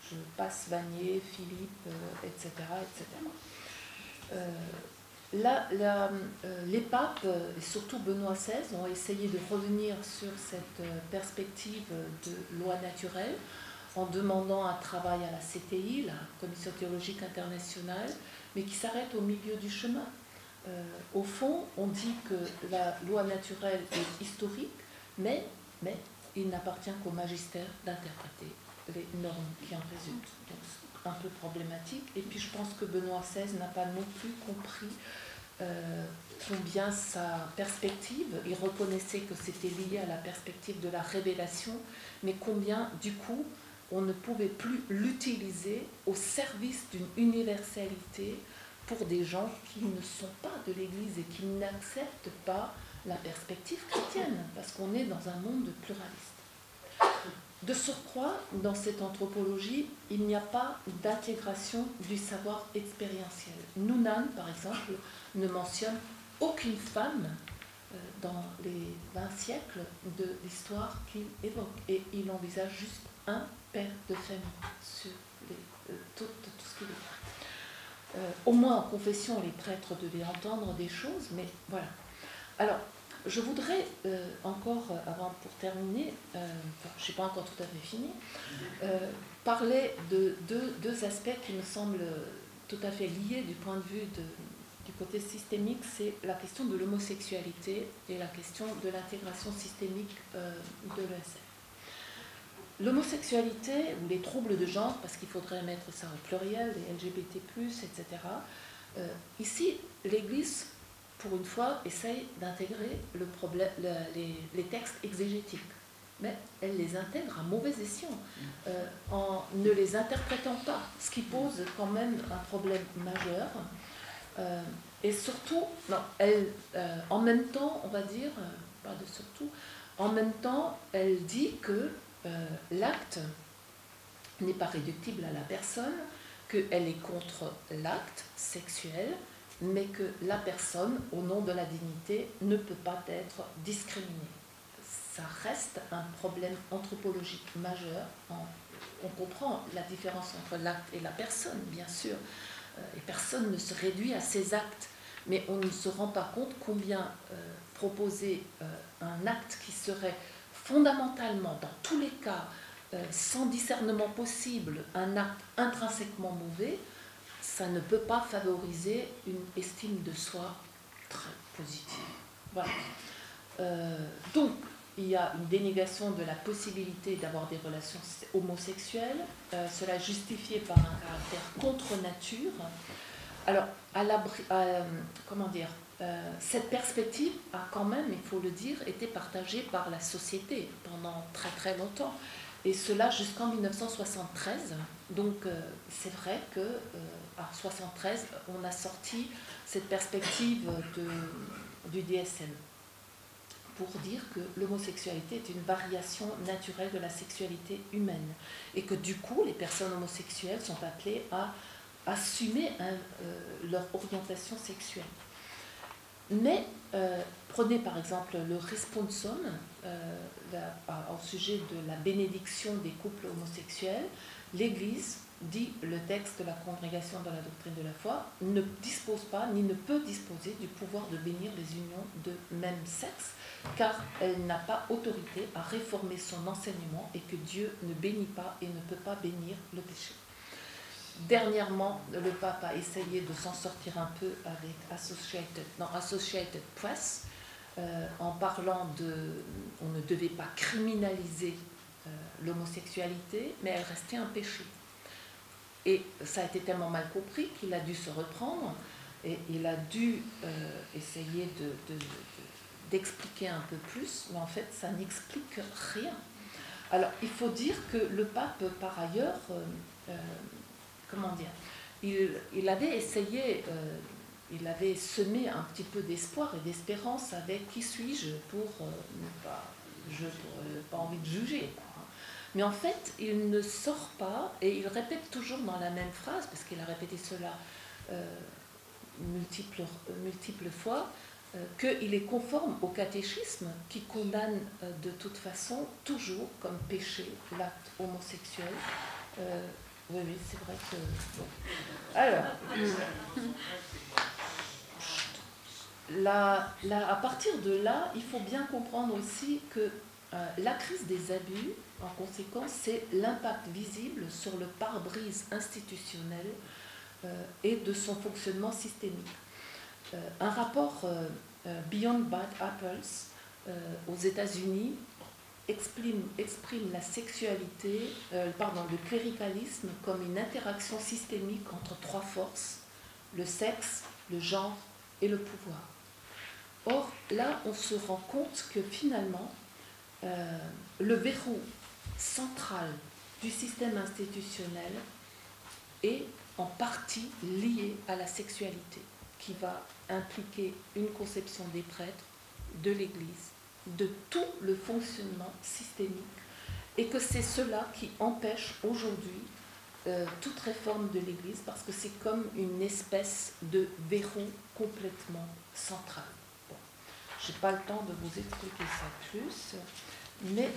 Je passe Vanier, Philippe, etc. etc. Les papes, et surtout Benoît XVI, ont essayé de revenir sur cette perspective de loi naturelle en demandant un travail à la CTI, la Commission théologique internationale, mais qui s'arrête au milieu du chemin. Au fond, on dit que la loi naturelle est historique, mais il n'appartient qu'au magistère d'interpréter les normes qui en résultent. Donc, c'est un peu problématique. Et puis, je pense que Benoît XVI n'a pas non plus compris combien sa perspective, il reconnaissait que c'était lié à la perspective de la révélation, mais combien, du coup, on ne pouvait plus l'utiliser au service d'une universalité pour des gens qui ne sont pas de l'Église et qui n'acceptent pas la perspective chrétienne, parce qu'on est dans un monde pluraliste. De surcroît, dans cette anthropologie, il n'y a pas d'intégration du savoir expérientiel. Nunnan, par exemple, ne mentionne aucune femme dans les 20 siècles de l'histoire qu'il évoque. Et il envisage juste un père de famille sur tout ce qu'il est. Au moins en confession, les prêtres devaient entendre des choses, mais voilà. Alors, je voudrais encore, pour terminer, je ne suis pas encore tout à fait fini, parler de deux aspects qui me semblent tout à fait liés du point de vue du côté systémique, c'est la question de l'homosexualité et la question de l'intégration systémique de l'ESF. L'homosexualité ou les troubles de genre, parce qu'il faudrait mettre ça au pluriel, les LGBT+, etc. Ici, l'Église, pour une fois, essaye d'intégrer les textes exégétiques. Mais elle les intègre à mauvais escient, en ne les interprétant pas, ce qui pose quand même un problème majeur. Et surtout, en même temps, on va dire, pas de surtout, en même temps, elle dit que l'acte n'est pas réductible à la personne, qu'elle est contre l'acte sexuel, mais que la personne, au nom de la dignité, ne peut pas être discriminée. Ça reste un problème anthropologique majeur. On comprend la différence entre l'acte et la personne, bien sûr, et personne ne se réduit à ses actes, mais on ne se rend pas compte combien proposer un acte qui serait fondamentalement, dans tous les cas, sans discernement possible, un acte intrinsèquement mauvais, ça ne peut pas favoriser une estime de soi très positive. Voilà. Donc, il y a une dénégation de la possibilité d'avoir des relations homosexuelles, cela justifié par un caractère contre nature. Alors, comment dire, cette perspective a quand même, il faut le dire, été partagée par la société pendant très très longtemps. Et cela jusqu'en 1973. Donc c'est vrai que en 1973, on a sorti cette perspective du DSM pour dire que l'homosexualité est une variation naturelle de la sexualité humaine et que du coup, les personnes homosexuelles sont appelées à assumer leur orientation sexuelle. Mais prenez par exemple le responsum au sujet de la bénédiction des couples homosexuels. L'Église, dit le texte de la Congrégation dans la doctrine de la foi, ne dispose pas ni ne peut disposer du pouvoir de bénir les unions de même sexe, car elle n'a pas autorité à réformer son enseignement et que Dieu ne bénit pas et ne peut pas bénir le péché. Dernièrement, le pape a essayé de s'en sortir un peu avec Associated Press, en parlant on ne devait pas criminaliser l'homosexualité, mais elle restait un péché. Et ça a été tellement mal compris qu'il a dû se reprendre et il a dû essayer d'expliquer un peu plus, mais en fait, ça n'explique rien. Alors, il faut dire que le pape, par ailleurs, comment dire, il avait essayé, il avait semé un petit peu d'espoir et d'espérance avec Qui suis-je pour ne pas je n'ai pas envie de juger, quoi. Mais en fait, il ne sort pas, et il répète toujours dans la même phrase, parce qu'il a répété cela multiples fois, qu'il est conforme au catéchisme qui condamne de toute façon toujours comme péché l'acte homosexuel. Oui, c'est vrai que... Bon. Alors, à partir de là, il faut bien comprendre aussi que la crise des abus, en conséquence, c'est l'impact visible sur le pare-brise institutionnel et de son fonctionnement systémique. Un rapport Beyond Bad Apples aux États-Unis exprime la sexualité, le cléricalisme comme une interaction systémique entre trois forces, le sexe, le genre et le pouvoir. Or, là, on se rend compte que finalement, le verrou central du système institutionnel est en partie lié à la sexualité, qui va impliquer une conception des prêtres, de l'Église, de tout le fonctionnement systémique, et que c'est cela qui empêche aujourd'hui toute réforme de l'Église, parce que c'est comme une espèce de verrou complètement central. Bon. Je n'ai pas le temps de vous expliquer ça plus, mais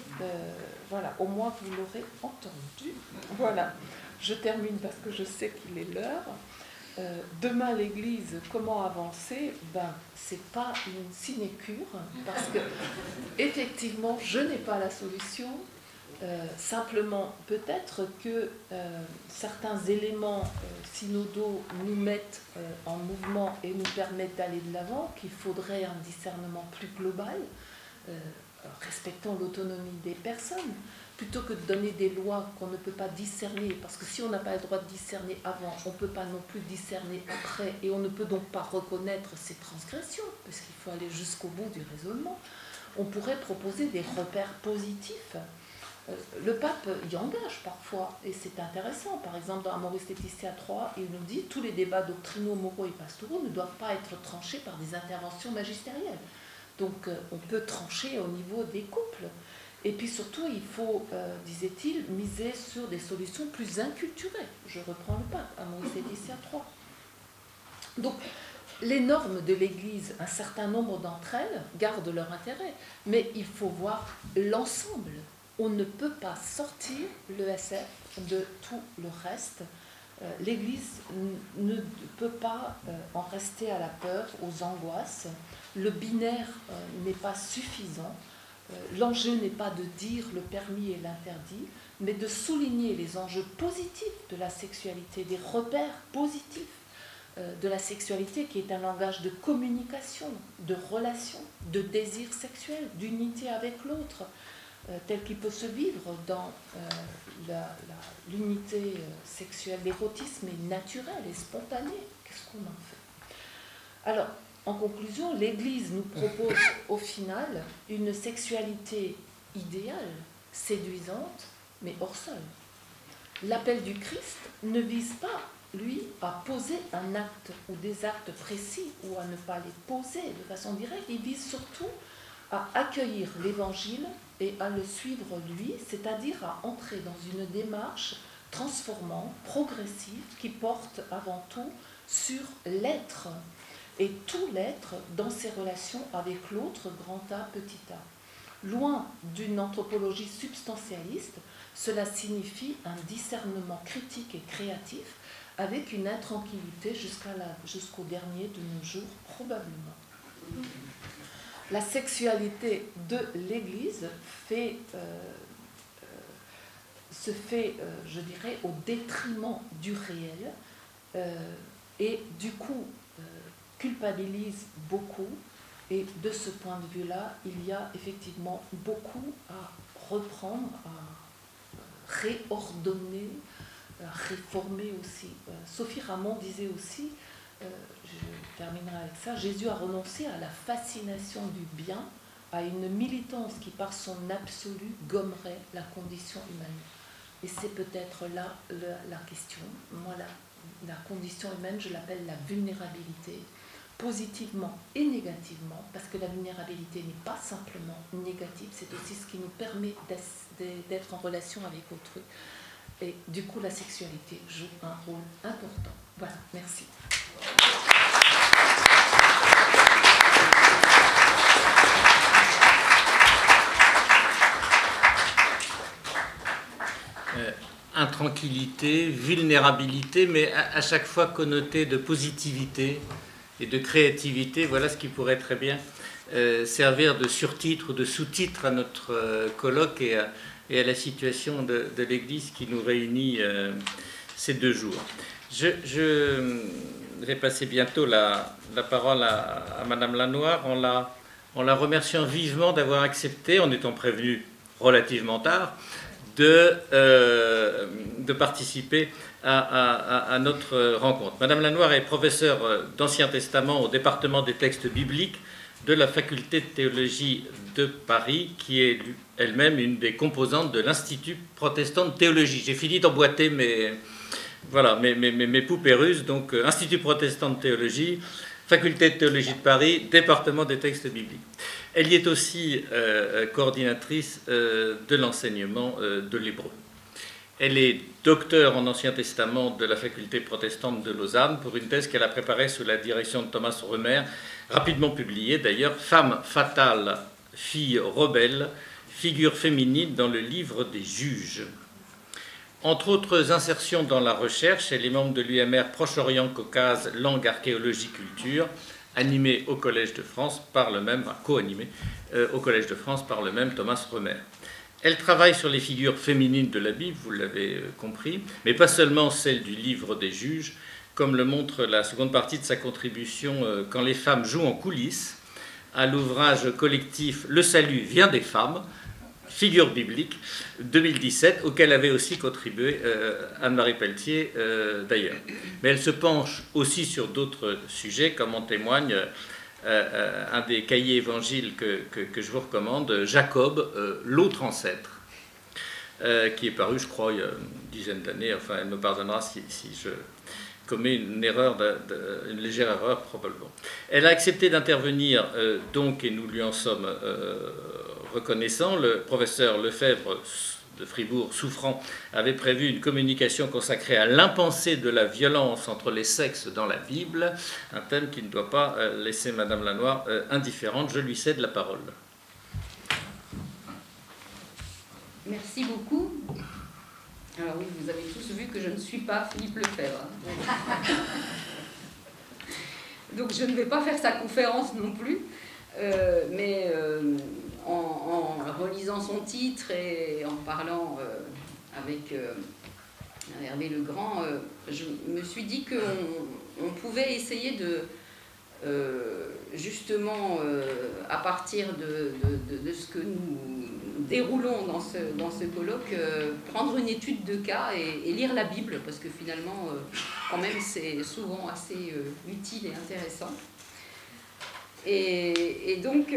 voilà, au moins vous l'aurez entendu. Voilà, je termine parce que je sais qu'il est l'heure. Demain, l'Église, comment avancer? C'est pas une sinécure, parce que effectivement, je n'ai pas la solution. Simplement, peut-être que certains éléments synodaux nous mettent en mouvement et nous permettent d'aller de l'avant, qu'il faudrait un discernement plus global, respectant l'autonomie des personnes, plutôt que de donner des lois qu'on ne peut pas discerner, parce que si on n'a pas le droit de discerner avant, on ne peut pas non plus discerner après, et on ne peut donc pas reconnaître ces transgressions, parce qu'il faut aller jusqu'au bout du raisonnement. On pourrait proposer des repères positifs. Le pape y engage parfois, et c'est intéressant. Par exemple, dans Amoris Laetitia 3, il nous dit « Tous les débats doctrinaux, moraux et pastoraux ne doivent pas être tranchés par des interventions magistérielles. » Donc, on peut trancher au niveau des couples. Et puis surtout, il faut, disait-il, miser sur des solutions plus inculturées. Je reprends le pape, Amoris Laetitia 3. Donc, les normes de l'Église, un certain nombre d'entre elles, gardent leur intérêt, mais il faut voir l'ensemble. On ne peut pas sortir l'ESF de tout le reste. L'Église ne peut pas en rester à la peur, aux angoisses. Le binaire n'est pas suffisant. L'enjeu n'est pas de dire le permis et l'interdit, mais de souligner les enjeux positifs de la sexualité, des repères positifs de la sexualité qui est un langage de communication, de relation, de désir sexuel, d'unité avec l'autre, tel qu'il peut se vivre dans l'unité sexuelle. L'érotisme est naturel et spontané. Qu'est-ce qu'on en fait? Alors, en conclusion, l'Église nous propose au final une sexualité idéale, séduisante, mais hors sol. L'appel du Christ ne vise pas, lui, à poser un acte ou des actes précis ou à ne pas les poser de façon directe. Il vise surtout à accueillir l'Évangile et à le suivre lui, c'est-à-dire à entrer dans une démarche transformante, progressive, qui porte avant tout sur l'être, et tout l'être dans ses relations avec l'autre, grand A, petit a. Loin d'une anthropologie substantialiste, cela signifie un discernement critique et créatif avec une intranquillité jusqu'au dernier de nos jours, probablement. La sexualité de l'Église se fait, je dirais, au détriment du réel et du coup culpabilise beaucoup. Et de ce point de vue-là, il y a effectivement beaucoup à reprendre, à réordonner, à réformer aussi. Sophie Ramon disait aussi, je terminerai avec ça, Jésus a renoncé à la fascination du bien, à une militance qui par son absolu gommerait la condition humaine. Et c'est peut-être là la question. Moi, la condition humaine, je l'appelle la vulnérabilité. positivement et négativement, parce que la vulnérabilité n'est pas simplement négative, c'est aussi ce qui nous permet d'être en relation avec autrui. Et du coup, la sexualité joue un rôle important. Voilà, merci.
Intranquillité, vulnérabilité, mais à chaque fois connotée de positivité et de créativité. Voilà ce qui pourrait très bien servir de surtitre ou de sous-titre à notre colloque et à la situation de l'Église qui nous réunit ces 2 jours. Je vais passer bientôt la parole à Madame Lanoir en la remerciant vivement d'avoir accepté, en étant prévenue relativement tard, de participer à notre rencontre. Madame Lanoir est professeure d'Ancien Testament au département des textes bibliques de la faculté de théologie de Paris, qui est elle-même une des composantes de l'Institut protestant de théologie. J'ai fini d'emboîter mes poupées russes, donc Institut protestant de théologie, faculté de théologie de Paris, département des textes bibliques. Elle y est aussi coordinatrice de l'enseignement de l'hébreu. Elle est docteure en Ancien Testament de la faculté protestante de Lausanne pour une thèse qu'elle a préparée sous la direction de Thomas Römer, rapidement publiée d'ailleurs, Femme fatale, fille rebelle, figure féminine dans le livre des juges. Entre autres insertions dans la recherche, elle est membre de l'UMR Proche-Orient, Caucase, Langue, Archéologie, Culture, animé au Collège de France par le même, co-animé au Collège de France par le même Thomas Römer. Elle travaille sur les figures féminines de la Bible, vous l'avez compris, mais pas seulement celles du livre des juges, comme le montre la seconde partie de sa contribution « Quand les femmes jouent en coulisses » à l'ouvrage collectif « Le salut vient des femmes », figure biblique, 2017, auquel avait aussi contribué Anne-Marie Pelletier d'ailleurs. Mais elle se penche aussi sur d'autres sujets, comme en témoigne un des cahiers évangiles que je vous recommande, Jacob, l'autre ancêtre, qui est paru, je crois, il y a une dizaine d'années. Enfin, elle me pardonnera si je commets une légère erreur, probablement. Elle a accepté d'intervenir, donc, et nous lui en sommes reconnaissants. Le professeur Lefebvre de Fribourg, souffrant, avait prévu une communication consacrée à l'impensé de la violence entre les sexes dans la Bible, un thème qui ne doit pas laisser Madame Lanoir indifférente. Je lui cède la parole.
Merci beaucoup. Alors oui, vous avez tous vu que je ne suis pas Philippe Lefebvre. Donc je ne vais pas faire sa conférence non plus, mais en relisant son titre et en parlant avec Hervé Legrand, je me suis dit qu'on pouvait essayer de, justement, à partir de ce que nous déroulons dans ce colloque, prendre une étude de cas et lire la Bible, parce que finalement, quand même, c'est souvent assez utile et intéressant. Et donc,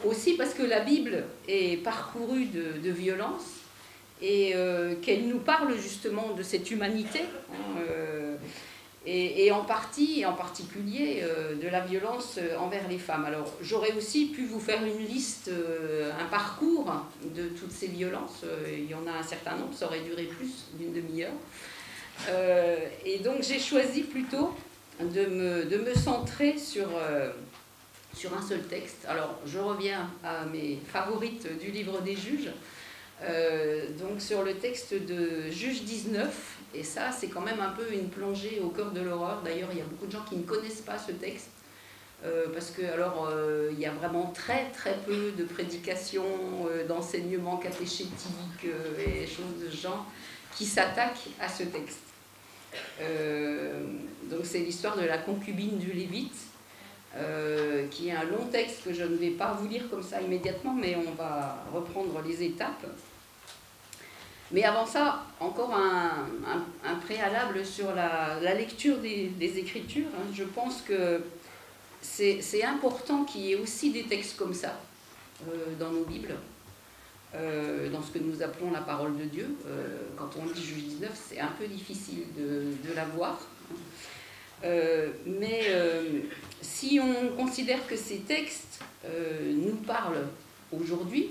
aussi parce que la Bible est parcourue de violence et qu'elle nous parle justement de cette humanité, hein, et en partie, et en particulier, de la violence envers les femmes. Alors, j'aurais aussi pu vous faire une liste, un parcours de toutes ces violences. Il y en a un certain nombre, ça aurait duré plus d'une demi-heure. Et donc, j'ai choisi plutôt de me centrer sur un seul texte. Alors, je reviens à mes favorites du livre des juges, donc sur le texte de Juge 19, et ça, c'est quand même un peu une plongée au cœur de l'horreur. D'ailleurs, il y a beaucoup de gens qui ne connaissent pas ce texte, parce que, alors, il y a vraiment très très peu de prédications, d'enseignements catéchétiques et choses de ce genre qui s'attaquent à ce texte. Donc, c'est l'histoire de la concubine du Lévite, qui est un long texte que je ne vais pas vous lire comme ça immédiatement, mais on va reprendre les étapes. Mais avant ça, encore un préalable sur la lecture des Écritures. Hein. Je pense que c'est important qu'il y ait aussi des textes comme ça dans nos Bibles, dans ce que nous appelons la parole de Dieu. Quand on lit Juge 19, c'est un peu difficile de la voir. Si on considère que ces textes nous parlent aujourd'hui,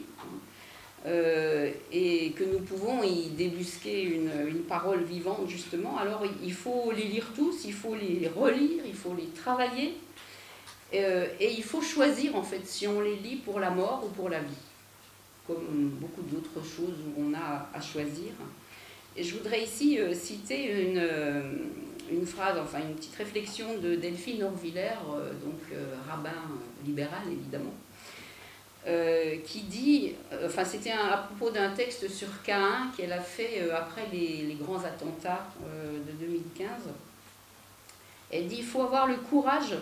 et que nous pouvons y débusquer une parole vivante justement, alors il faut les lire tous, il faut les relire, il faut les travailler, et il faut choisir en fait si on les lit pour la mort ou pour la vie, comme beaucoup d'autres choses où on a à choisir. Et je voudrais ici citer une phrase, enfin une petite réflexion de Delphine Horviller, rabbin libéral évidemment, qui dit, c'était à propos d'un texte sur Caïn qu'elle a fait après les grands attentats de 2015. Elle dit: il faut avoir le courage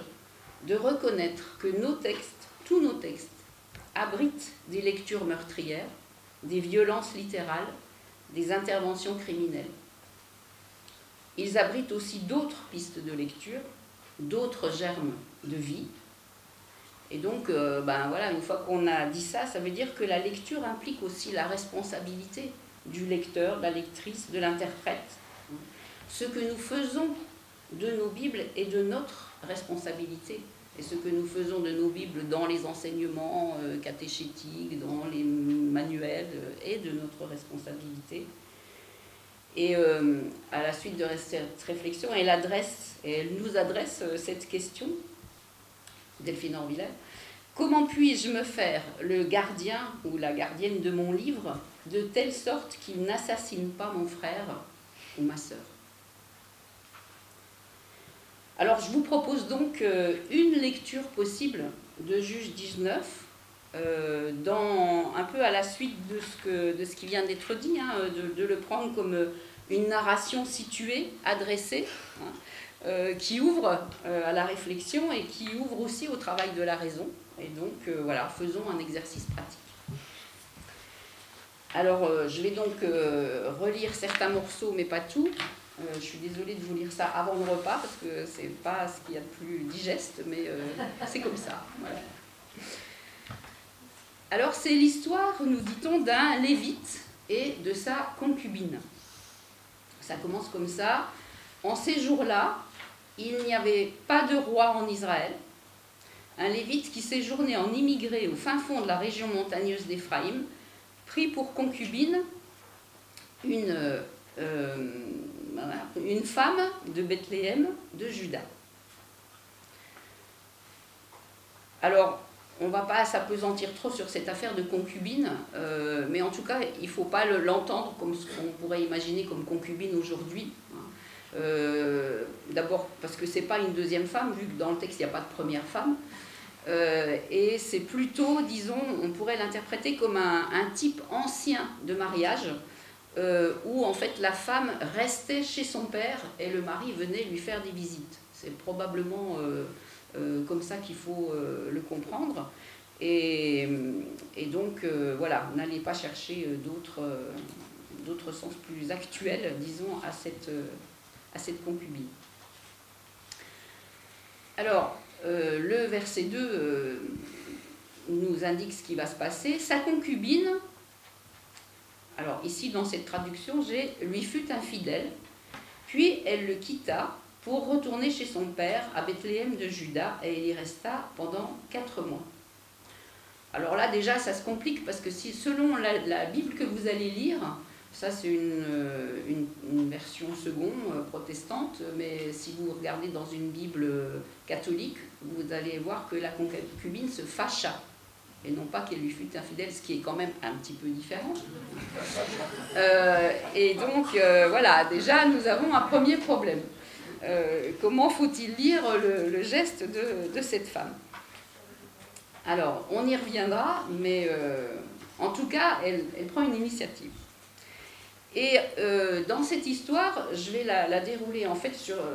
de reconnaître que nos textes, tous nos textes, abritent des lectures meurtrières, des violences littérales, des interventions criminelles. Ils abritent aussi d'autres pistes de lecture, d'autres germes de vie. Et donc, une fois qu'on a dit ça, ça veut dire que la lecture implique aussi la responsabilité du lecteur, de la lectrice, de l'interprète. Ce que nous faisons de nos Bibles est de notre responsabilité. Et ce que nous faisons de nos Bibles dans les enseignements catéchétiques, dans les manuels, est de notre responsabilité. Et à la suite de cette réflexion, elle nous adresse cette question, Delphine Horviller: comment puis-je me faire le gardien ou la gardienne de mon livre de telle sorte qu'il n'assassine pas mon frère ou ma sœur? Alors je vous propose donc une lecture possible de Juge 19, un peu à la suite de ce qui vient d'être dit, de le prendre comme une narration située, adressée, qui ouvre à la réflexion et qui ouvre aussi au travail de la raison. Et donc, faisons un exercice pratique. Alors, je vais donc relire certains morceaux, mais pas tout. Je suis désolée de vous lire ça avant le repas, parce que c'est pas ce qu'il y a de plus digeste, mais c'est comme ça. Voilà. Alors, c'est l'histoire, nous dit-on, d'un lévite et de sa concubine. Ça commence comme ça. En ces jours-là, il n'y avait pas de roi en Israël. Un lévite qui séjournait en immigré au fin fond de la région montagneuse d'Éphraïm prit pour concubine une femme de Bethléem de Juda. Alors, on ne va pas s'appesantir trop sur cette affaire de concubine, mais en tout cas, il ne faut pas l'entendre comme ce qu'on pourrait imaginer comme concubine aujourd'hui. D'abord parce que ce n'est pas une deuxième femme, vu que dans le texte il n'y a pas de première femme, et c'est plutôt, disons, on pourrait l'interpréter comme un type ancien de mariage, où en fait la femme restait chez son père et le mari venait lui faire des visites. C'est probablement comme ça qu'il faut le comprendre, et donc voilà, n'allez pas chercher d'autres sens plus actuels, disons, à cette concubine. Alors, le verset 2 nous indique ce qui va se passer. Sa concubine, alors ici dans cette traduction, lui fut infidèle, puis elle le quitta pour retourner chez son père à Bethléem de Juda, et elle y resta pendant 4 mois. Alors là déjà ça se complique, parce que si selon la Bible que vous allez lire, ça c'est une version seconde protestante, mais si vous regardez dans une Bible catholique, vous allez voir que la concubine se fâcha, et non pas qu'elle lui fut infidèle, ce qui est quand même un petit peu différent. Et donc voilà, déjà nous avons un premier problème. Comment faut-il lire le geste de cette femme? Alors, on y reviendra, mais en tout cas, elle prend une initiative. Et dans cette histoire, je vais la dérouler en fait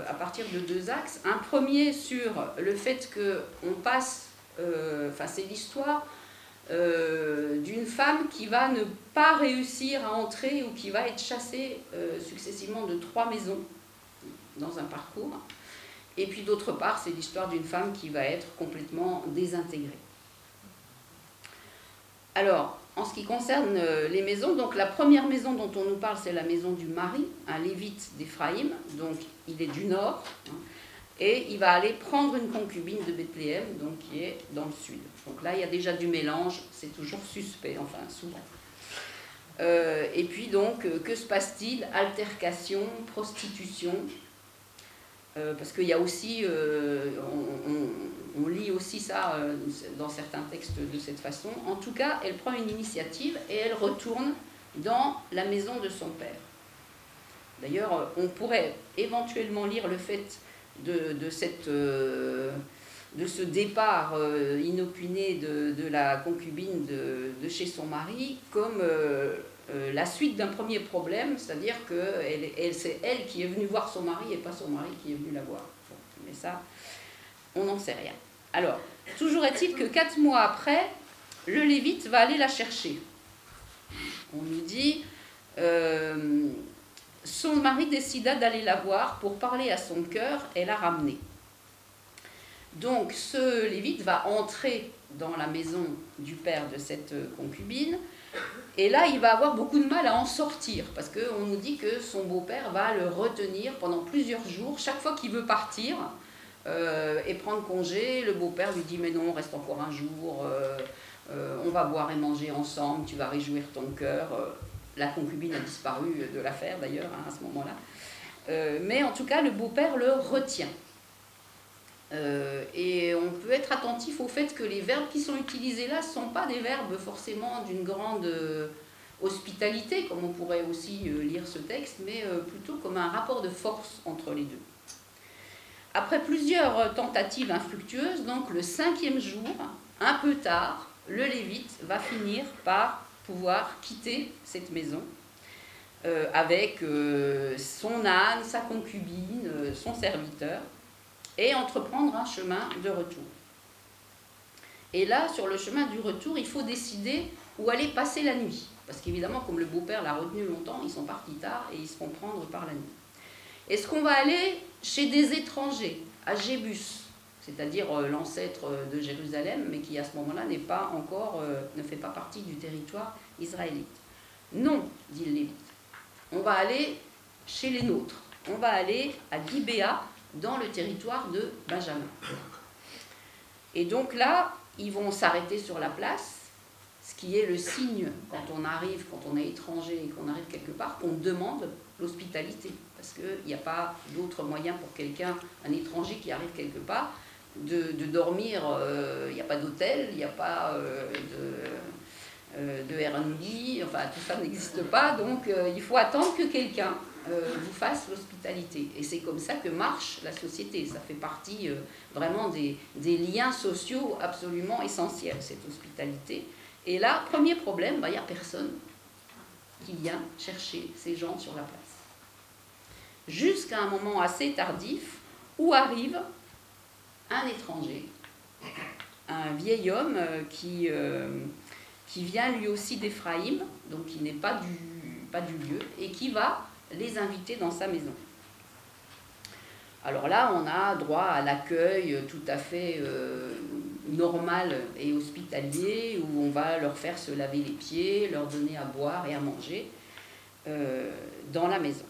à partir de 2 axes. Un premier sur le fait qu'on passe, c'est l'histoire d'une femme qui va ne pas réussir à entrer, ou qui va être chassée successivement de 3 maisons dans un parcours. Et puis d'autre part, c'est l'histoire d'une femme qui va être complètement désintégrée. Alors, en ce qui concerne les maisons, donc la première maison dont on nous parle, c'est la maison du mari, un lévite d'Éphraïm, donc il est du nord, et il va aller prendre une concubine de Bethléem, donc qui est dans le sud. Donc là, il y a déjà du mélange, c'est toujours suspect, enfin souvent. Et puis donc, que se passe-t-il? Altercation, prostitution, parce qu'il y a aussi, on lit aussi ça dans certains textes de cette façon. En tout cas, elle prend une initiative et elle retourne dans la maison de son père. D'ailleurs, on pourrait éventuellement lire le fait de ce départ inopiné de la concubine de chez son mari comme la suite d'un premier problème, c'est-à-dire que c'est elle qui est venue voir son mari et pas son mari qui est venu la voir. Bon, mais ça, on n'en sait rien. Alors, toujours est-il que 4 mois après, le Lévite va aller la chercher. On nous dit, son mari décida d'aller la voir pour parler à son cœur et la ramener. Donc ce Lévite va entrer dans la maison du père de cette concubine, et là il va avoir beaucoup de mal à en sortir, parce qu'on nous dit que son beau-père va le retenir pendant plusieurs jours. Chaque fois qu'il veut partir et prendre congé, le beau-père lui dit « mais non, reste encore un jour, on va boire et manger ensemble, tu vas réjouir ton cœur ». La concubine a disparu de l'affaire d'ailleurs à ce moment-là. Mais en tout cas, le beau-père le retient. Et on peut être attentif au fait que les verbes qui sont utilisés là ne sont pas des verbes forcément d'une grande hospitalité, comme on pourrait aussi lire ce texte, mais plutôt comme un rapport de force entre les deux. Après plusieurs tentatives infructueuses, donc le 5e jour, un peu tard, le Lévite va finir par pouvoir quitter cette maison avec son âne, sa concubine, son serviteur, et entreprendre un chemin de retour. Et là, sur le chemin du retour, il faut décider où aller passer la nuit. Parce qu'évidemment, comme le beau-père l'a retenu longtemps, ils sont partis tard et ils se font prendre par la nuit. Est-ce qu'on va aller chez des étrangers, à Jébus, c'est-à-dire l'ancêtre de Jérusalem, mais qui à ce moment-là n'est pas encore, ne fait pas partie du territoire israélite? Non, dit le Lévite. On va aller chez les nôtres. On va aller à Gibéa, dans le territoire de Benjamin. Et donc là, ils vont s'arrêter sur la place, ce qui est le signe quand on arrive, quand on est étranger et qu'on arrive quelque part, qu'on demande l'hospitalité. Parce qu'il n'y a pas d'autre moyen pour quelqu'un, un étranger qui arrive quelque part, de dormir. Il n'y a pas d'hôtel, il n'y a pas de Airbnb, enfin tout ça n'existe pas, donc il faut attendre que quelqu'un vous fasse l'hospitalité. Et c'est comme ça que marche la société. Ça fait partie vraiment des liens sociaux absolument essentiels, cette hospitalité. Et là, premier problème, il n'y a personne qui vient chercher ces gens sur la place. Jusqu'à un moment assez tardif où arrive un étranger, un vieil homme qui vient lui aussi d'Éphraïm, donc qui n'est pas du lieu, et qui va les inviter dans sa maison. Alors là, on a droit à l'accueil tout à fait normal et hospitalier, où on va leur faire se laver les pieds, leur donner à boire et à manger dans la maison.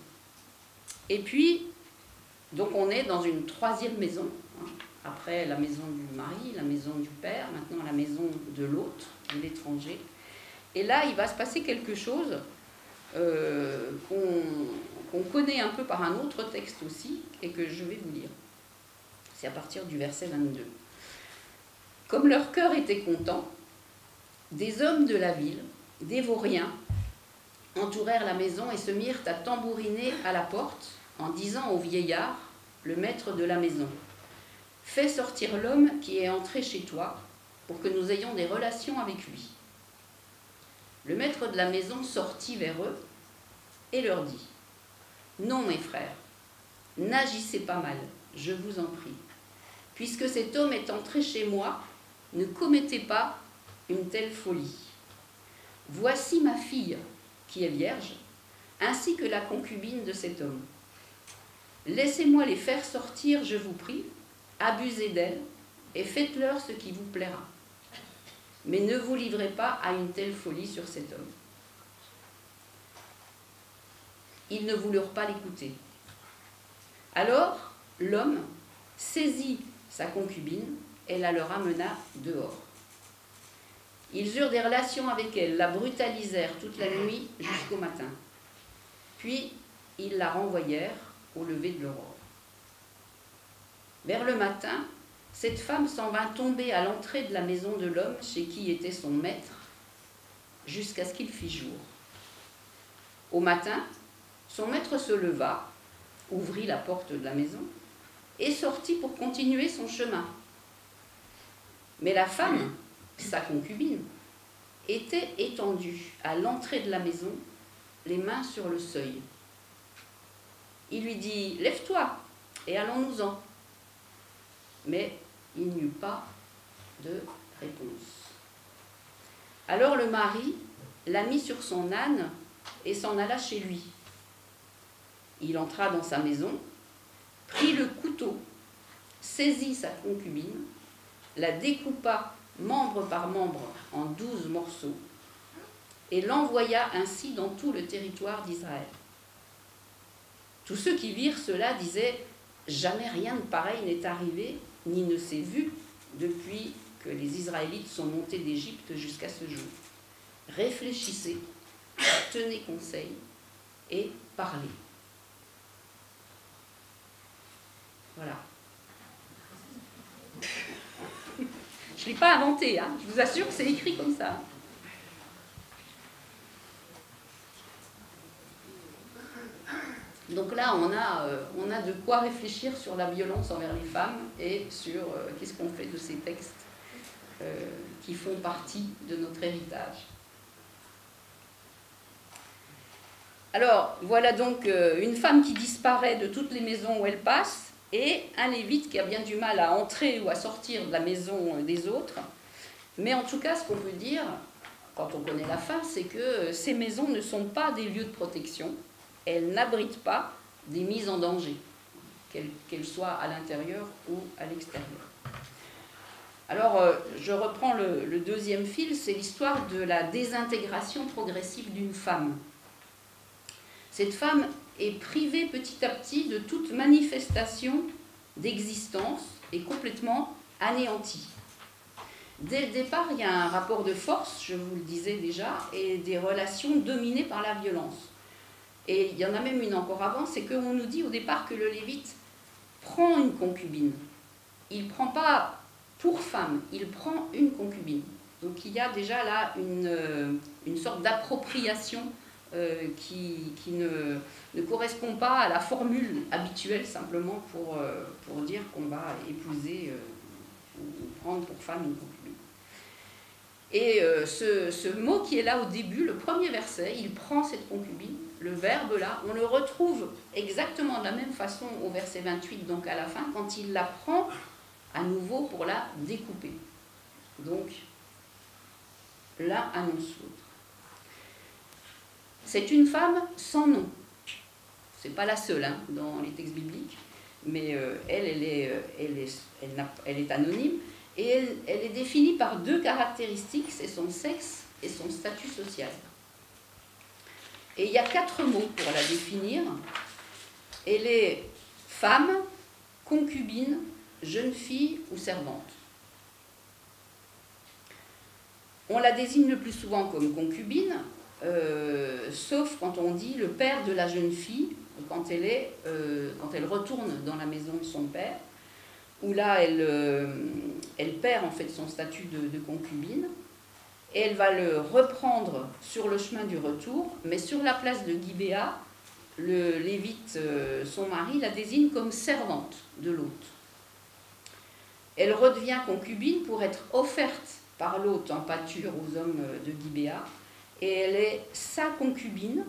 Et puis, donc on est dans une 3e maison, hein, après la maison du mari, la maison du père, maintenant la maison de l'hôte, de l'étranger. Et là, il va se passer quelque chose qu'on connaît un peu par un autre texte aussi, et que je vais vous lire. C'est à partir du verset 22. Comme leur cœur était content, des hommes de la ville, des vauriens, entourèrent la maison et se mirent à tambouriner à la porte, en disant au vieillard, le maître de la maison, « Fais sortir l'homme qui est entré chez toi, pour que nous ayons des relations avec lui. » Le maître de la maison sortit vers eux et leur dit, « Non, mes frères, n'agissez pas mal, je vous en prie. Puisque cet homme est entré chez moi, ne commettez pas une telle folie. Voici ma fille, qui est vierge, ainsi que la concubine de cet homme. Laissez-moi les faire sortir, je vous prie, abusez d'elles, et faites-leur ce qui vous plaira. Mais ne vous livrez pas à une telle folie sur cet homme. » Ils ne voulurent pas l'écouter. Alors, l'homme, saisit sa concubine et la leur amena dehors. Ils eurent des relations avec elle, la brutalisèrent toute la nuit jusqu'au matin. Puis, ils la renvoyèrent au lever de l'aurore. Vers le matin, cette femme s'en vint tomber à l'entrée de la maison de l'homme chez qui était son maître, jusqu'à ce qu'il fît jour. Au matin, son maître se leva, ouvrit la porte de la maison et sortit pour continuer son chemin. Mais la femme, sa concubine, était étendue à l'entrée de la maison, les mains sur le seuil. Il lui dit « Lève-toi et allons-nous-en ». Mais il n'y eut pas de réponse. Alors le mari la mit sur son âne et s'en alla chez lui. Il entra dans sa maison, prit le couteau, saisit sa concubine, la découpa membre par membre en 12 morceaux et l'envoya ainsi dans tout le territoire d'Israël. Tous ceux qui virent cela disaient « Jamais rien de pareil n'est arrivé, ni ne s'est vu depuis que les Israélites sont montés d'Égypte jusqu'à ce jour. Réfléchissez, tenez conseil et parlez. » Voilà. Je ne l'ai pas inventé, hein. Je vous assure que c'est écrit comme ça. Donc là, on a de quoi réfléchir sur la violence envers les femmes et sur qu'est-ce qu'on fait de ces textes qui font partie de notre héritage. Alors, voilà donc une femme qui disparaît de toutes les maisons où elle passe et un lévite qui a bien du mal à entrer ou à sortir de la maison des autres. Mais en tout cas, ce qu'on peut dire, quand on connaît la fin, c'est que ces maisons ne sont pas des lieux de protection. Elles n'abritent pas des mises en danger, qu'elles soient à l'intérieur ou à l'extérieur. Alors, je reprends le deuxième fil, c'est l'histoire de la désintégration progressive d'une femme. Cette femme est privée petit à petit de toute manifestation d'existence et complètement anéantie. Dès le départ, il y a un rapport de force, je vous le disais déjà, et des relations dominées par la violence. Et il y en a même une encore avant, c'est qu'on nous dit au départ que le Lévite prend une concubine. Il ne prend pas pour femme, il prend une concubine. Donc il y a déjà là une sorte d'appropriation qui ne correspond pas à la formule habituelle simplement pour dire qu'on va épouser ou prendre pour femme une concubine. Et ce mot qui est là au début, le premier verset, il prend cette concubine, le verbe là, on le retrouve exactement de la même façon au verset 28, donc à la fin, quand il la prend à nouveau pour la découper. Donc, l'un annonce l'autre. C'est une femme sans nom. Ce n'est pas la seule hein, dans les textes bibliques, mais elle est anonyme. Et elle est définie par deux caractéristiques, c'est son sexe et son statut social. Et il y a 4 mots pour la définir. Elle est femme, concubine, jeune fille ou servante. On la désigne le plus souvent comme concubine, sauf quand on dit le père de la jeune fille, quand elle retourne dans la maison de son père, où là, elle perd en fait son statut de concubine, et elle va le reprendre sur le chemin du retour, mais sur la place de Gibéa, le Lévite, son mari, la désigne comme servante de l'hôte. Elle redevient concubine pour être offerte par l'hôte en pâture aux hommes de Gibéa, et elle est sa concubine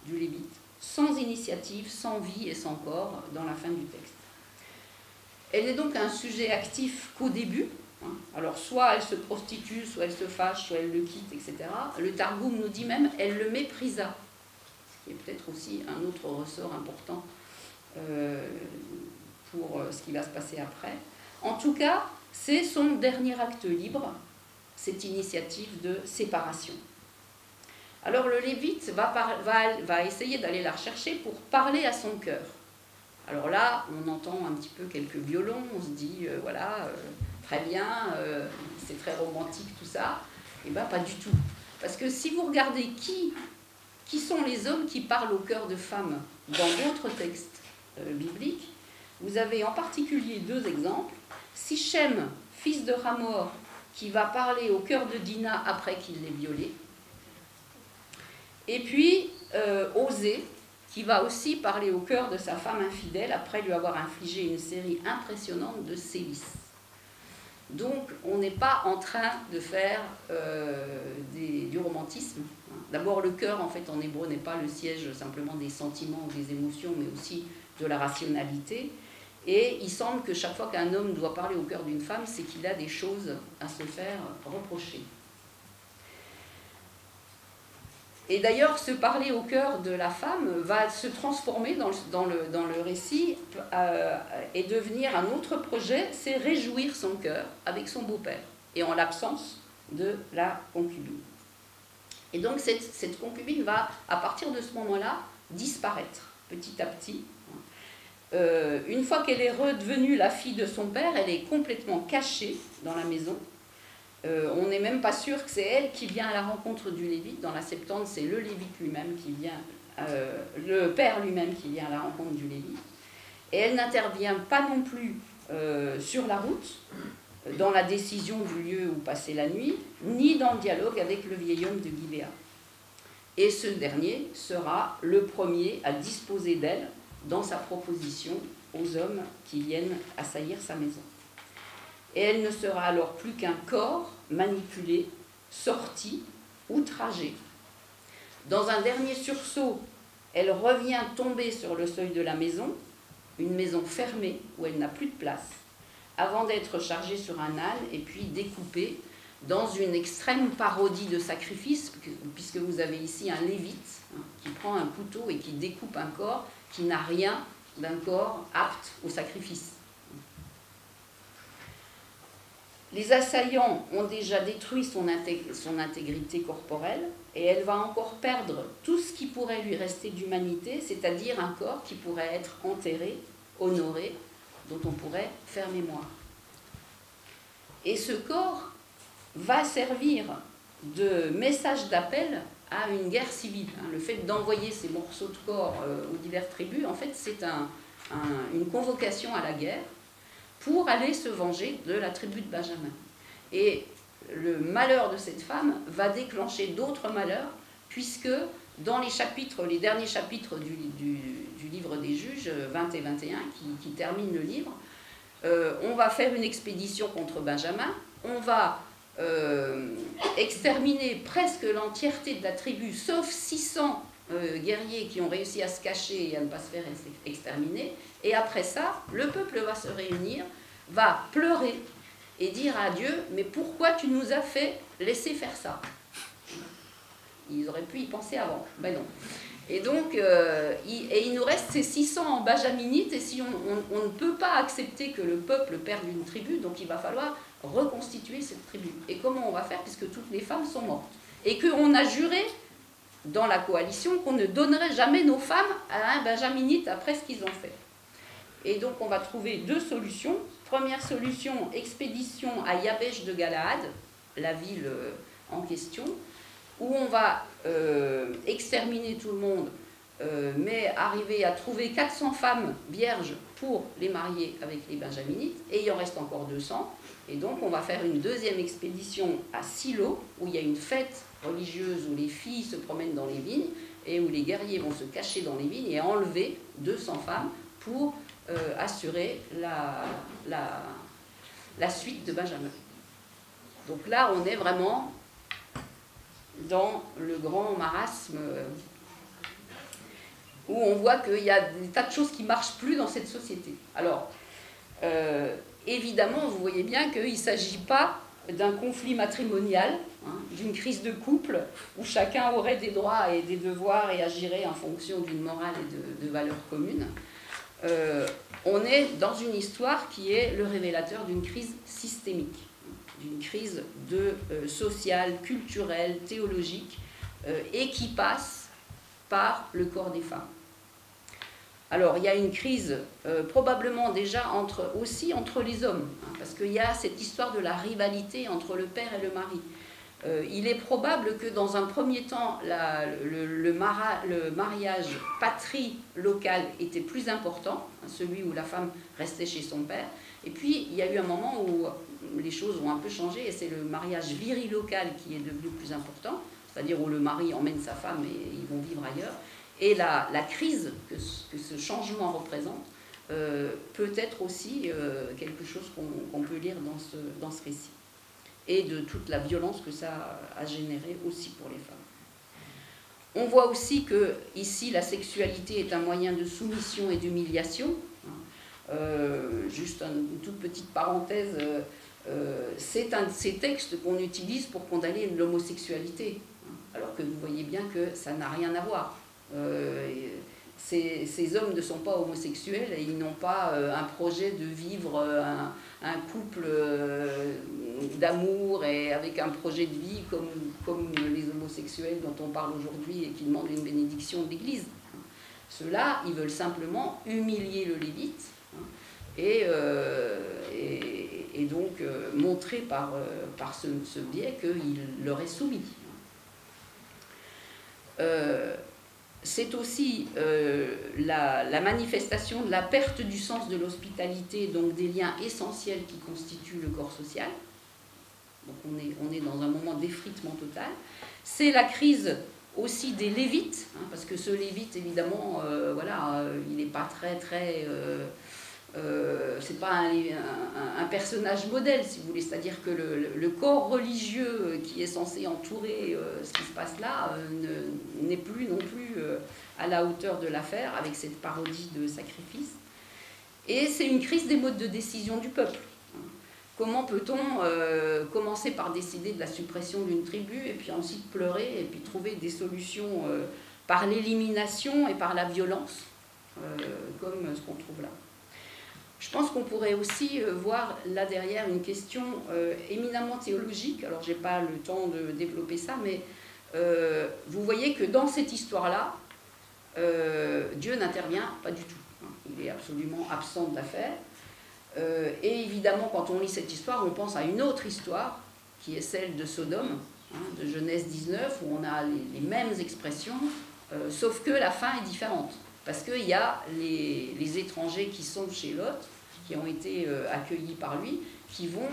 du Lévite, sans initiative, sans vie et sans corps, dans la fin du texte. Elle est donc un sujet actif qu'au début. Alors soit elle se prostitue, soit elle se fâche, soit elle le quitte, etc. Le Targum nous dit même elle le méprisa, ce qui est peut-être aussi un autre ressort important pour ce qui va se passer après. En tout cas, c'est son dernier acte libre, cette initiative de séparation. Alors le Lévite va essayer d'aller la rechercher pour parler à son cœur. Alors là, on entend un petit peu quelques violons, on se dit, voilà, très bien, c'est très romantique tout ça. Eh bien, pas du tout. Parce que si vous regardez qui sont les hommes qui parlent au cœur de femmes dans d'autres textes bibliques, vous avez en particulier deux exemples. Sichem, fils de Hamor, qui va parler au cœur de Dina après qu'il l'ait violée. Et puis Osée, qui va aussi parler au cœur de sa femme infidèle après lui avoir infligé une série impressionnante de sévices. Donc on n'est pas en train de faire du romantisme. D'abord, le cœur, en fait, en hébreu, n'est pas le siège simplement des sentiments ou des émotions, mais aussi de la rationalité. Et il semble que chaque fois qu'un homme doit parler au cœur d'une femme, c'est qu'il a des choses à se faire reprocher. Et d'ailleurs, ce parler au cœur de la femme va se transformer dans le récit et devenir un autre projet, c'est réjouir son cœur avec son beau-père, et en l'absence de la concubine. Et donc cette concubine va, à partir de ce moment-là, disparaître petit à petit. Une fois qu'elle est redevenue la fille de son père, elle est complètement cachée dans la maison. On n'est même pas sûr que c'est elle qui vient à la rencontre du Lévite. Dans la Septante, c'est le Lévite lui-même qui vient, le père lui-même qui vient à la rencontre du Lévite. Et elle n'intervient pas non plus sur la route, dans la décision du lieu où passer la nuit, ni dans le dialogue avec le vieil homme de Gibéa. Et ce dernier sera le premier à disposer d'elle dans sa proposition aux hommes qui viennent assaillir sa maison. Et elle ne sera alors plus qu'un corps manipulé, sorti, outragé. Dans un dernier sursaut, elle revient tomber sur le seuil de la maison, une maison fermée où elle n'a plus de place, avant d'être chargée sur un âne et puis découpée dans une extrême parodie de sacrifice, puisque vous avez ici un lévite qui prend un couteau et qui découpe un corps qui n'a rien d'un corps apte au sacrifice. Les assaillants ont déjà détruit son intégrité corporelle et elle va encore perdre tout ce qui pourrait lui rester d'humanité, c'est-à-dire un corps qui pourrait être enterré, honoré, dont on pourrait faire mémoire. Et ce corps va servir de message d'appel à une guerre civile. Le fait d'envoyer ces morceaux de corps aux diverses tribus, en fait, c'est une convocation à la guerre pour aller se venger de la tribu de Benjamin. Et le malheur de cette femme va déclencher d'autres malheurs, puisque dans les derniers chapitres du livre des Juges, 20 et 21, qui terminent le livre, on va faire une expédition contre Benjamin, on va exterminer presque l'entièreté de la tribu, sauf 600 guerriers qui ont réussi à se cacher et à ne pas se faire exterminer. Et après ça, le peuple va se réunir, va pleurer et dire à Dieu, mais pourquoi tu nous as fait laisser faire ça? Ils auraient pu y penser avant, ben non. Et donc, il nous reste ces 600 benjaminites, et si on ne peut pas accepter que le peuple perde une tribu, donc il va falloir reconstituer cette tribu. Et comment on va faire, puisque toutes les femmes sont mortes? Et qu'on a juré dans la coalition qu'on ne donnerait jamais nos femmes à un benjaminite après ce qu'ils ont fait. Et donc on va trouver deux solutions. Première solution, expédition à Yabesh de Galaad, la ville en question, où on va exterminer tout le monde, mais arriver à trouver 400 femmes vierges pour les marier avec les benjaminites, et il en reste encore 200. Et donc on va faire une deuxième expédition à Silo, où il y a une fête religieuse où les filles se promènent dans les vignes, et où les guerriers vont se cacher dans les vignes et enlever 200 femmes pour assurer la suite de Benjamin. Donc là, on est vraiment dans le grand marasme où on voit qu'il y a des tas de choses qui ne marchent plus dans cette société. Alors, évidemment, vous voyez bien qu'il ne s'agit pas d'un conflit matrimonial, d'une crise de couple, où chacun aurait des droits et des devoirs et agirait en fonction d'une morale et de valeurs communes. On est dans une histoire qui est le révélateur d'une crise systémique, d'une crise sociale, culturelle, théologique, et qui passe par le corps des femmes. Alors, il y a une crise probablement déjà aussi entre les hommes, hein, parce qu'il y a cette histoire de la rivalité entre le père et le mari. Il est probable que dans un premier temps, le mariage patrie local était plus important, hein, celui où la femme restait chez son père. Et puis, il y a eu un moment où les choses ont un peu changé, et c'est le mariage virilocal qui est devenu plus important, c'est-à-dire où le mari emmène sa femme et ils vont vivre ailleurs. Et la crise que ce changement représente peut être aussi quelque chose qu'on peut lire dans ce récit. Et de toute la violence que ça a généré aussi pour les femmes. On voit aussi que ici la sexualité est un moyen de soumission et d'humiliation. Juste une toute petite parenthèse, c'est un de ces textes qu'on utilise pour condamner l'homosexualité, alors que vous voyez bien que ça n'a rien à voir. Ces hommes ne sont pas homosexuels et ils n'ont pas un projet de vivre un couple d'amour et avec un projet de vie comme les homosexuels dont on parle aujourd'hui et qui demandent une bénédiction de l'Église. Ceux-là, ils veulent simplement humilier le lévite et donc montrer par ce biais qu'il leur est soumis. C'est aussi la manifestation de la perte du sens de l'hospitalité, donc des liens essentiels qui constituent le corps social. Donc on est dans un moment d'effritement total. C'est la crise aussi des lévites, hein, parce que ce lévite, évidemment, il n'est pas c'est pas un personnage modèle, si vous voulez, c'est-à-dire que le corps religieux qui est censé entourer ce qui se passe là n'est plus non plus à la hauteur de l'affaire, avec cette parodie de sacrifice. Et c'est une crise des modes de décision du peuple. Comment peut-on commencer par décider de la suppression d'une tribu, et puis ensuite pleurer, et puis trouver des solutions par l'élimination et par la violence, comme ce qu'on trouve là. Je pense qu'on pourrait aussi voir là derrière une question éminemment théologique. Alors, je n'ai pas le temps de développer ça, mais vous voyez que dans cette histoire-là, Dieu n'intervient pas du tout. Il est absolument absent de l'affaire. Et évidemment, quand on lit cette histoire, on pense à une autre histoire, qui est celle de Sodome, hein, de Genèse 19, où on a les mêmes expressions, sauf que la fin est différente. Parce qu'il y a les étrangers qui sont chez Lot, qui ont été accueillis par lui, qui vont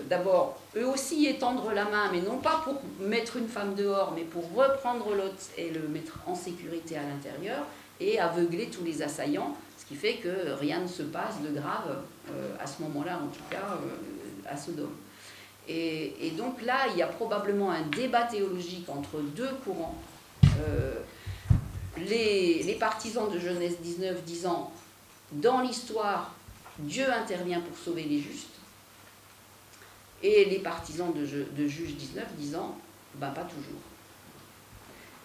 d'abord eux aussi étendre la main, mais non pas pour mettre une femme dehors, mais pour reprendre Lot et le mettre en sécurité à l'intérieur, et aveugler tous les assaillants, ce qui fait que rien ne se passe de grave à ce moment-là, en tout cas à Sodome. Et donc là, il y a probablement un débat théologique entre deux courants. Les partisans de Genèse 19 disant « dans l'histoire, Dieu intervient pour sauver les justes », et les partisans de Juge 19 disant « ben pas toujours ».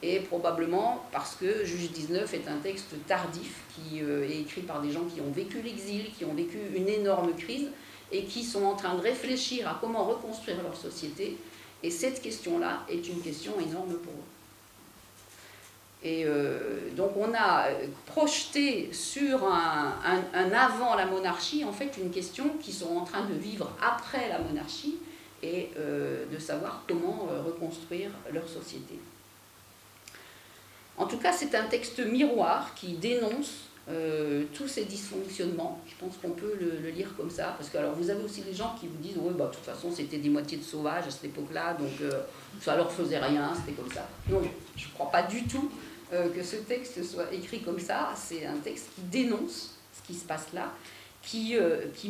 Et probablement parce que Juge 19 est un texte tardif qui est écrit par des gens qui ont vécu l'exil, qui ont vécu une énorme crise et qui sont en train de réfléchir à comment reconstruire leur société. Et cette question-là est une question énorme pour eux. Et donc on a projeté sur un avant la monarchie, en fait, une question qu'ils sont en train de vivre après la monarchie et de savoir comment reconstruire leur société. En tout cas, c'est un texte miroir qui dénonce tous ces dysfonctionnements. Je pense qu'on peut le lire comme ça, parce que alors, vous avez aussi des gens qui vous disent « oui, bah, de toute façon, c'était des moitiés de sauvages à cette époque-là, donc ça leur faisait rien, c'était comme ça ». Non, je ne crois pas du tout que ce texte soit écrit comme ça. C'est un texte qui dénonce ce qui se passe là, qui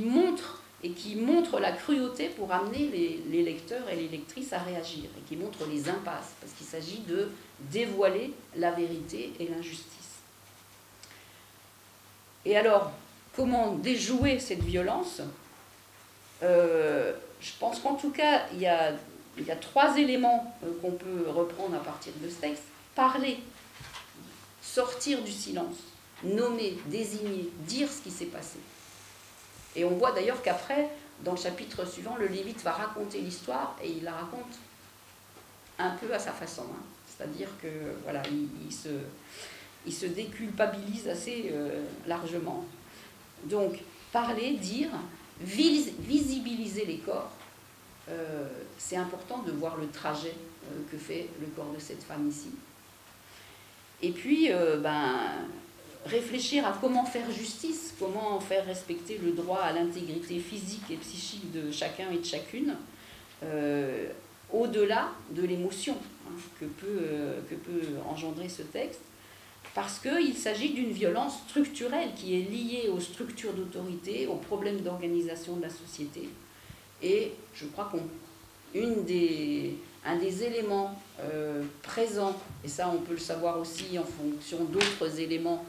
montre la cruauté pour amener les lecteurs et les lectrices à réagir, et qui montre les impasses, parce qu'il s'agit de dévoiler la vérité et l'injustice. Et alors, comment déjouer cette violence ? Je pense qu'en tout cas, il y a 3 éléments qu'on peut reprendre à partir de ce texte. Parler, sortir du silence, nommer, désigner, dire ce qui s'est passé. Et on voit d'ailleurs qu'après, dans le chapitre suivant, le Lévite va raconter l'histoire, et il la raconte un peu à sa façon. Hein. C'est-à-dire que voilà, il se déculpabilise assez largement. Donc, parler, dire, visibiliser les corps, c'est important de voir le trajet que fait le corps de cette femme ici. Et puis, réfléchir à comment faire justice, comment faire respecter le droit à l'intégrité physique et psychique de chacun et de chacune, au-delà de l'émotion que peut engendrer ce texte, parce qu'il s'agit d'une violence structurelle qui est liée aux structures d'autorité, aux problèmes d'organisation de la société. Et je crois qu'un des éléments présents, et ça on peut le savoir aussi en fonction d'autres éléments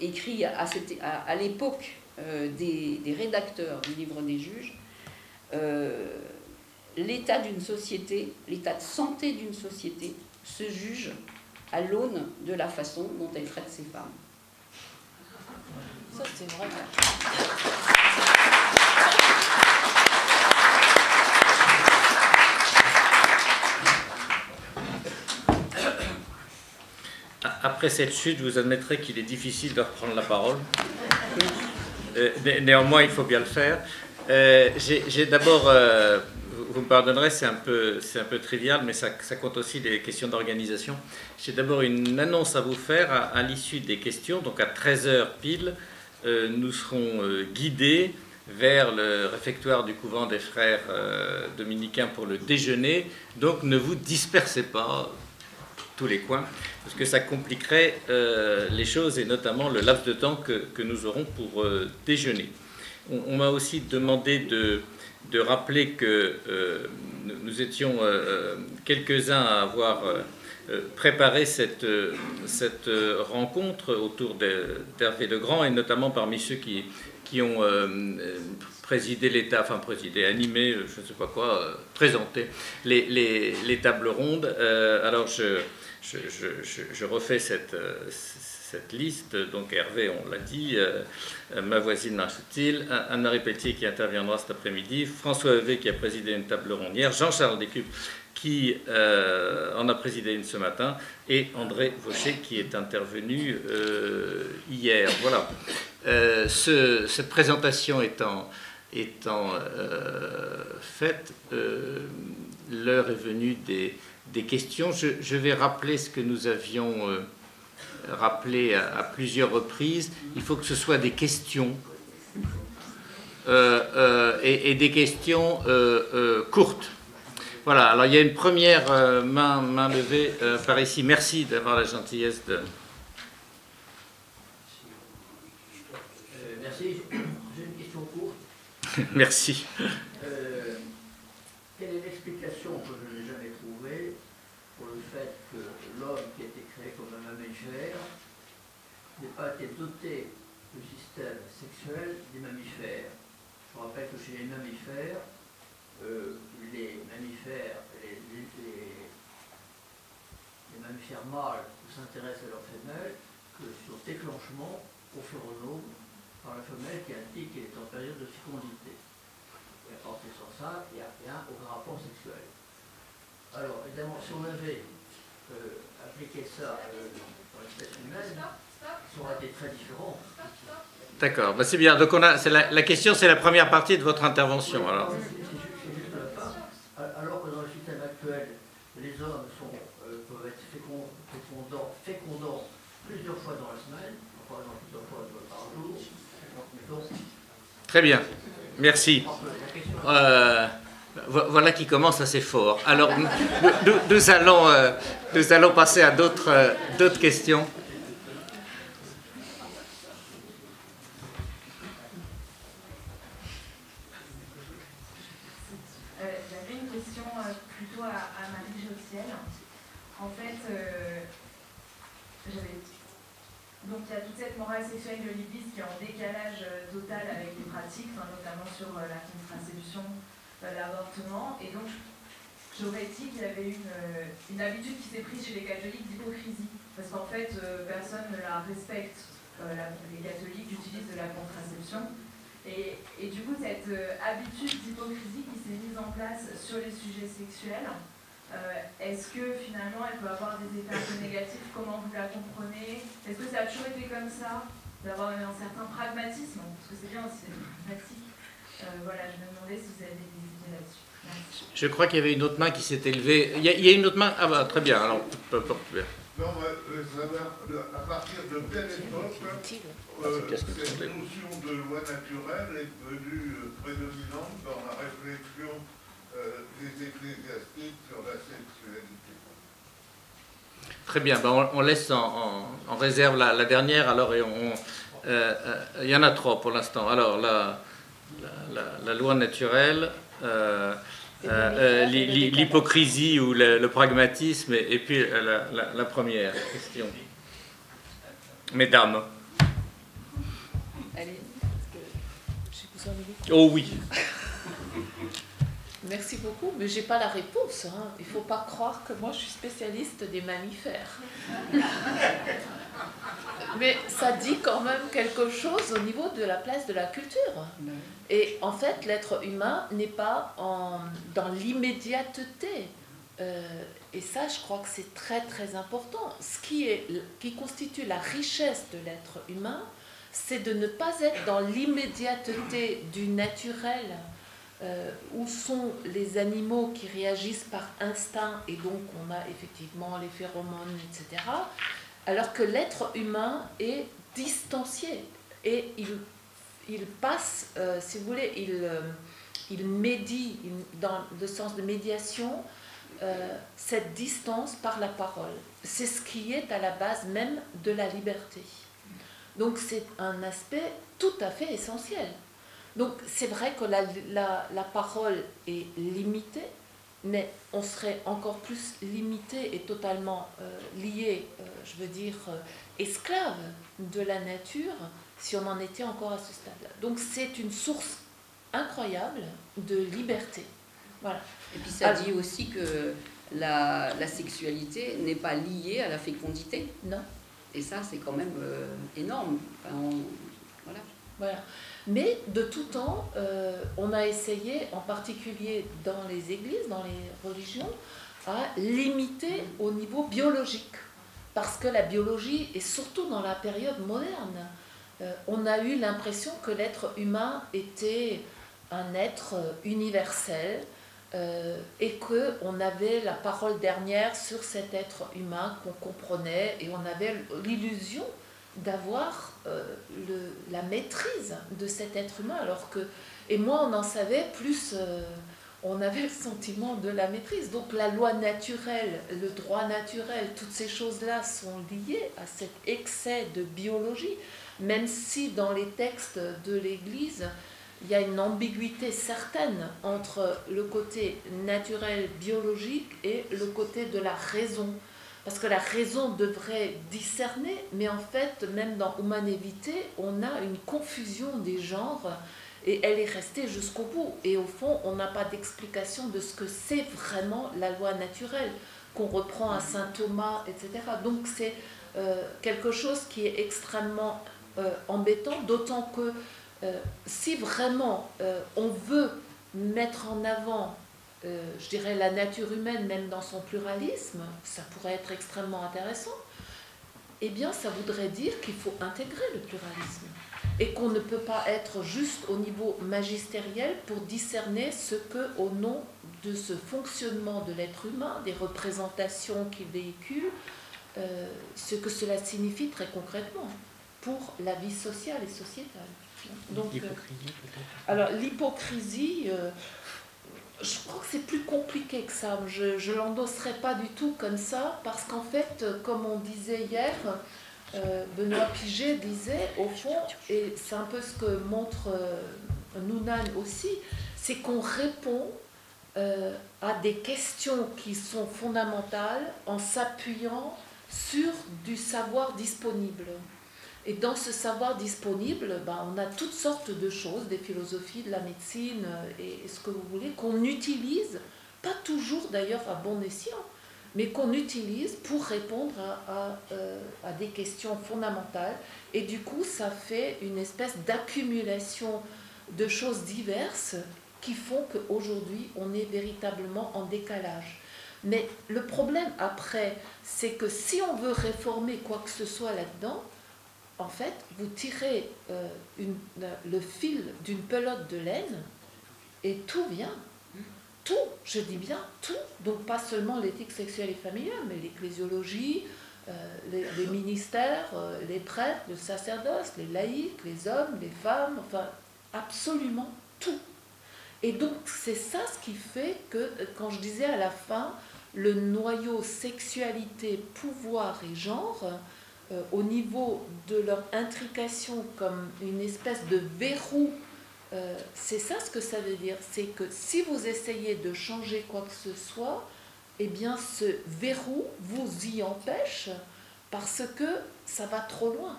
écrits à l'époque des rédacteurs du livre des juges, l'état d'une société, l'état de santé d'une société se juge à l'aune de la façon dont elle traite ses femmes.
Ça, c'est vrai.
Après cette chute, vous admettrez qu'il est difficile de reprendre la parole. Néanmoins, il faut bien le faire. J'ai d'abord, vous me pardonnerez, c'est un peu trivial, mais ça compte aussi des questions d'organisation. J'ai d'abord une annonce à vous faire à l'issue des questions. Donc à 13h pile, nous serons guidés vers le réfectoire du couvent des frères dominicains pour le déjeuner. Donc ne vous dispersez pas tous les coins, parce que ça compliquerait les choses, et notamment le laps de temps que nous aurons pour déjeuner. On m'a aussi demandé de rappeler que nous étions quelques-uns à avoir préparé cette rencontre autour d'Hervé Legrand, et notamment parmi ceux qui ont présidé l'État, enfin présidé, animé, je ne sais pas quoi, présenté les tables rondes. Alors je refais cette liste. Donc Hervé, on l'a dit, ma voisine Marchetil, Anne-Marie Pelletier qui interviendra cet après-midi, François Heuvet qui a présidé une table ronde hier, Jean-Charles Descupes qui en a présidé une ce matin, et André Vaucher qui est intervenu hier. Voilà. Cette présentation étant faite, l'heure est venue des questions. Je vais rappeler ce que nous avions rappelé à plusieurs reprises. Il faut que ce soit des questions et des questions courtes. Voilà, alors il y a une première main levée par ici. Merci d'avoir la gentillesse de...
Merci, j'ai une question courte.
Merci.
Quelle est l'explication que je n'ai jamais trouvée pour le fait que l'homme qui a été créé comme un mammifère n'ait pas été doté du système sexuel des mammifères? Je rappelle que chez les mammifères, les mammifères mâles s'intéressent à leurs femelles que sur déclenchement au phéromone par la femelle qui indique qu'elle est en période de fécondité. Et à partir de ça, il n'y a rien au rapport sexuel. Alors, évidemment, si on avait appliqué ça dans l'espèce humaine, ça aurait été très différent.
D'accord, bah c'est bien. Donc la question, c'est la première partie de votre intervention.
Oui,
alors.
c'est juste la fin. Alors que dans le système actuel, les hommes peuvent être fécondants plusieurs fois dans la semaine, par exemple plusieurs fois par jour. Donc,
Très bien, merci. Voilà qui commence assez fort. Alors, nous allons passer à d'autres questions.
J'avais une question plutôt à Marie Jossiel. En fait, donc il y a toute cette morale sexuelle de l'Église qui est en décalage total avec les pratiques, notamment sur la contraception, l'avortement. Et donc, j'aurais dit qu'il y avait une habitude qui s'est prise chez les catholiques d'hypocrisie. Parce qu'en fait, personne ne la respecte. Les catholiques utilisent de la contraception. Et du coup, cette habitude d'hypocrisie qui s'est mise en place sur les sujets sexuels, Est-ce que finalement elle peut avoir des effets un peu négatifs? Comment vous la comprenez? Est-ce que ça a toujours été comme ça, d'avoir un certain pragmatisme? Parce que c'est bien aussi d'être pragmatique. Voilà, je me demandais si vous avez des idées là-dessus. Merci.
Je crois qu'il y avait une autre main qui s'était levée. Il y a une autre main? Ah bah très bien, alors peu importe.
Non, à partir de quelle époque cette notion de loi naturelle est devenue prédominante dans la réflexion des ecclésiastiques sur la sexualité?
Très bien, ben on laisse en réserve la dernière, alors, et il y en a trois pour l'instant. Alors, la loi naturelle, l'hypocrisie ou le pragmatisme, et puis la première question. Mesdames.
Allez.
J'ai besoin de vous.
Oh oui.
Merci beaucoup, mais j'ai pas la réponse. Hein. Il ne faut pas croire que moi je suis spécialiste des mammifères. Mais ça dit quand même quelque chose au niveau de la place de la culture. Et en fait, l'être humain n'est pas dans l'immédiateté. Et ça, je crois que c'est très très important. Ce qui constitue la richesse de l'être humain, c'est de ne pas être dans l'immédiateté du naturel. Où sont les animaux qui réagissent par instinct, et donc on a effectivement les phéromones, etc. Alors que l'être humain est distancié et il passe, si vous voulez, il médie, dans le sens de médiation, cette distance par la parole. C'est ce qui est à la base même de la liberté. Donc c'est un aspect tout à fait essentiel. Donc c'est vrai que la parole est limitée, mais on serait encore plus limité et totalement lié, je veux dire, esclave de la nature si on en était encore à ce stade-là. Donc c'est une source incroyable de liberté. Voilà.
Et puis ça dit aussi que la sexualité n'est pas liée à la fécondité.
Non.
Et ça, c'est quand même énorme. Enfin, voilà.
Voilà. Mais de tout temps, on a essayé, en particulier dans les églises, dans les religions, à limiter au niveau biologique. Parce que la biologie, et surtout dans la période moderne, on a eu l'impression que l'être humain était un être universel et qu'on avait la parole dernière sur cet être humain qu'on comprenait, et on avait l'illusion d'avoir la maîtrise de cet être humain, alors que, et moins on en savait, plus on avait le sentiment de la maîtrise. Donc la loi naturelle, le droit naturel, toutes ces choses-là sont liées à cet excès de biologie, même si dans les textes de l'Église, il y a une ambiguïté certaine entre le côté naturel, biologique, et le côté de la raison. Parce que la raison devrait discerner, mais en fait, même dans Humanevité, on a une confusion des genres, et elle est restée jusqu'au bout. Et au fond, on n'a pas d'explication de ce que c'est vraiment la loi naturelle, qu'on reprend à saint Thomas, etc. Donc c'est quelque chose qui est extrêmement embêtant, d'autant que si vraiment on veut mettre en avant je dirais la nature humaine, même dans son pluralisme, ça pourrait être extrêmement intéressant, eh bien ça voudrait dire qu'il faut intégrer le pluralisme et qu'on ne peut pas être juste au niveau magistériel pour discerner ce que, au nom de ce fonctionnement de l'être humain, des représentations qu'il véhicule, ce que cela signifie très concrètement pour la vie sociale et sociétale. Donc, l'hypocrisie peut-être. Alors l'hypocrisie... je crois que c'est plus compliqué que ça. Je ne l'endosserai pas du tout comme ça, parce qu'en fait, comme on disait hier, Benoît Piget disait, au fond, et c'est un peu ce que montre Nounan aussi, c'est qu'on répond à des questions qui sont fondamentales en s'appuyant sur du savoir disponible. Et dans ce savoir disponible, on a toutes sortes de choses, des philosophies, de la médecine et ce que vous voulez, qu'on utilise, pas toujours d'ailleurs à bon escient, mais qu'on utilise pour répondre à des questions fondamentales. Et du coup, ça fait une espèce d'accumulation de choses diverses qui font qu'aujourd'hui, on est véritablement en décalage. Mais le problème après, c'est que si on veut réformer quoi que ce soit là-dedans, en fait, vous tirez le fil d'une pelote de laine et tout vient. Tout, je dis bien tout. Donc pas seulement l'éthique sexuelle et familiale, mais l'ecclésiologie, les ministères, les prêtres, le sacerdoce, les laïcs, les hommes, les femmes, enfin absolument tout. Et donc c'est ça ce qui fait que, quand je disais à la fin, le noyau sexualité, pouvoir et genre, au niveau de leur intrication comme une espèce de verrou, c'est ça ce que ça veut dire. C'est que si vous essayez de changer quoi que ce soit, eh bien ce verrou vous y empêche parce que ça va trop loin.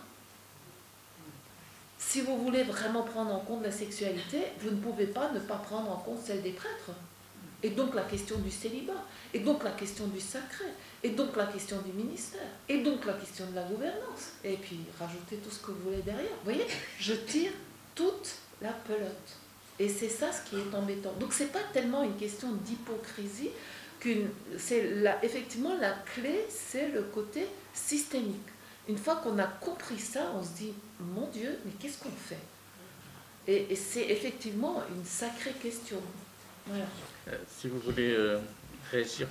Si vous voulez vraiment prendre en compte la sexualité, vous ne pouvez pas ne pas prendre en compte celle des prêtres. Et donc la question du célibat, et donc la question du sacré, et donc la question du ministère, et donc la question de la gouvernance. Et puis rajoutez tout ce que vous voulez derrière. Vous voyez, je tire toute la pelote. Et c'est ça ce qui est embêtant. Donc c'est pas tellement une question d'hypocrisie, effectivement la clé, c'est le côté systémique. Une fois qu'on a compris ça, on se dit, mon Dieu, mais qu'est-ce qu'on fait? Et c'est effectivement une sacrée question. Voilà.
Si vous voulez réagir.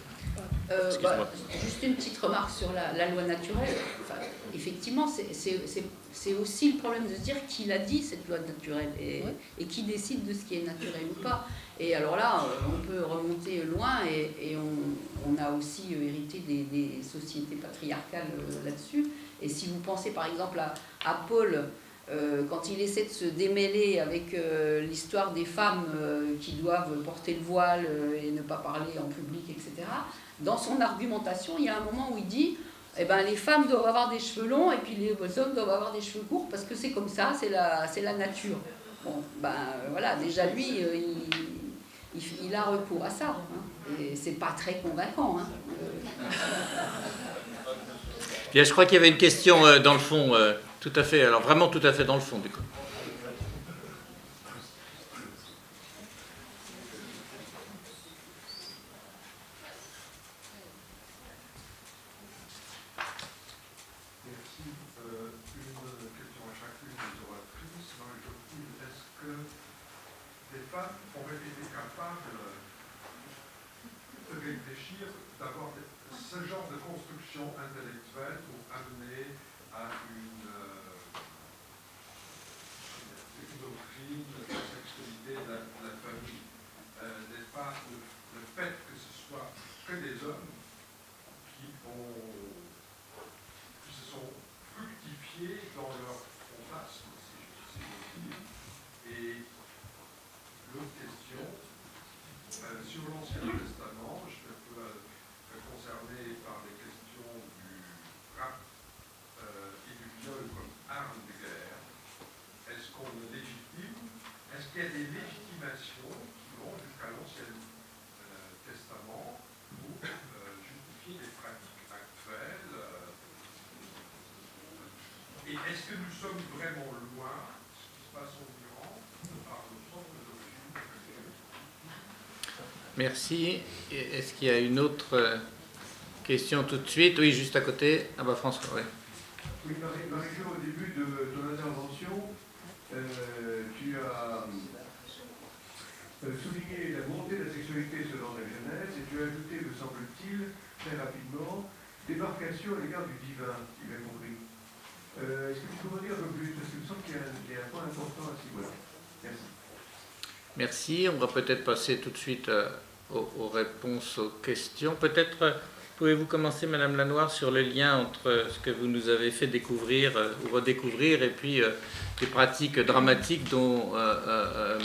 Juste une petite remarque sur la loi naturelle. Enfin, effectivement, c'est aussi le problème de se dire qui l'a dit, cette loi naturelle, et qui décide de ce qui est naturel ou pas. Et alors là, on peut remonter loin, et on a aussi hérité des sociétés patriarcales là-dessus. Et si vous pensez par exemple à Paul, quand il essaie de se démêler avec l'histoire des femmes qui doivent porter le voile et ne pas parler en public, etc., dans son argumentation, il y a un moment où il dit eh ben, les femmes doivent avoir des cheveux longs et puis les hommes doivent avoir des cheveux courts parce que c'est comme ça, c'est la nature. Bon, ben voilà, déjà lui, il a recours à ça. Hein, et c'est pas très convaincant. Hein.
Bien, je crois qu'il y avait une question dans le fond, tout à fait, alors vraiment tout à fait dans le fond du coup.
Il y a des légitimations qui vont jusqu'à l'Ancien Testament pour justifier les pratiques actuelles. Et est-ce que nous sommes vraiment loin de ce qui se passe en Iran par nos propres origines?
Merci. Est-ce qu'il y a une autre question tout de suite? Oui, juste à côté. Ah bah François, oui.
Oui, Marie-Jo, au début de ton intervention, tu as souligné la montée de la sexualité selon la Genèse et tu as ajouté, me semble-t-il, très rapidement, démarcation à l'égard du divin, si j'ai bien compris. Est-ce que tu peux me dire un peu plus? Parce qu'il me semble qu'il y a un point important à ce niveau-là. Merci.
Merci. On va peut-être passer tout de suite aux réponses aux questions. Peut-être pouvez-vous commencer, Madame Lanoir, sur le lien entre ce que vous nous avez fait découvrir ou redécouvrir et puis les pratiques dramatiques dont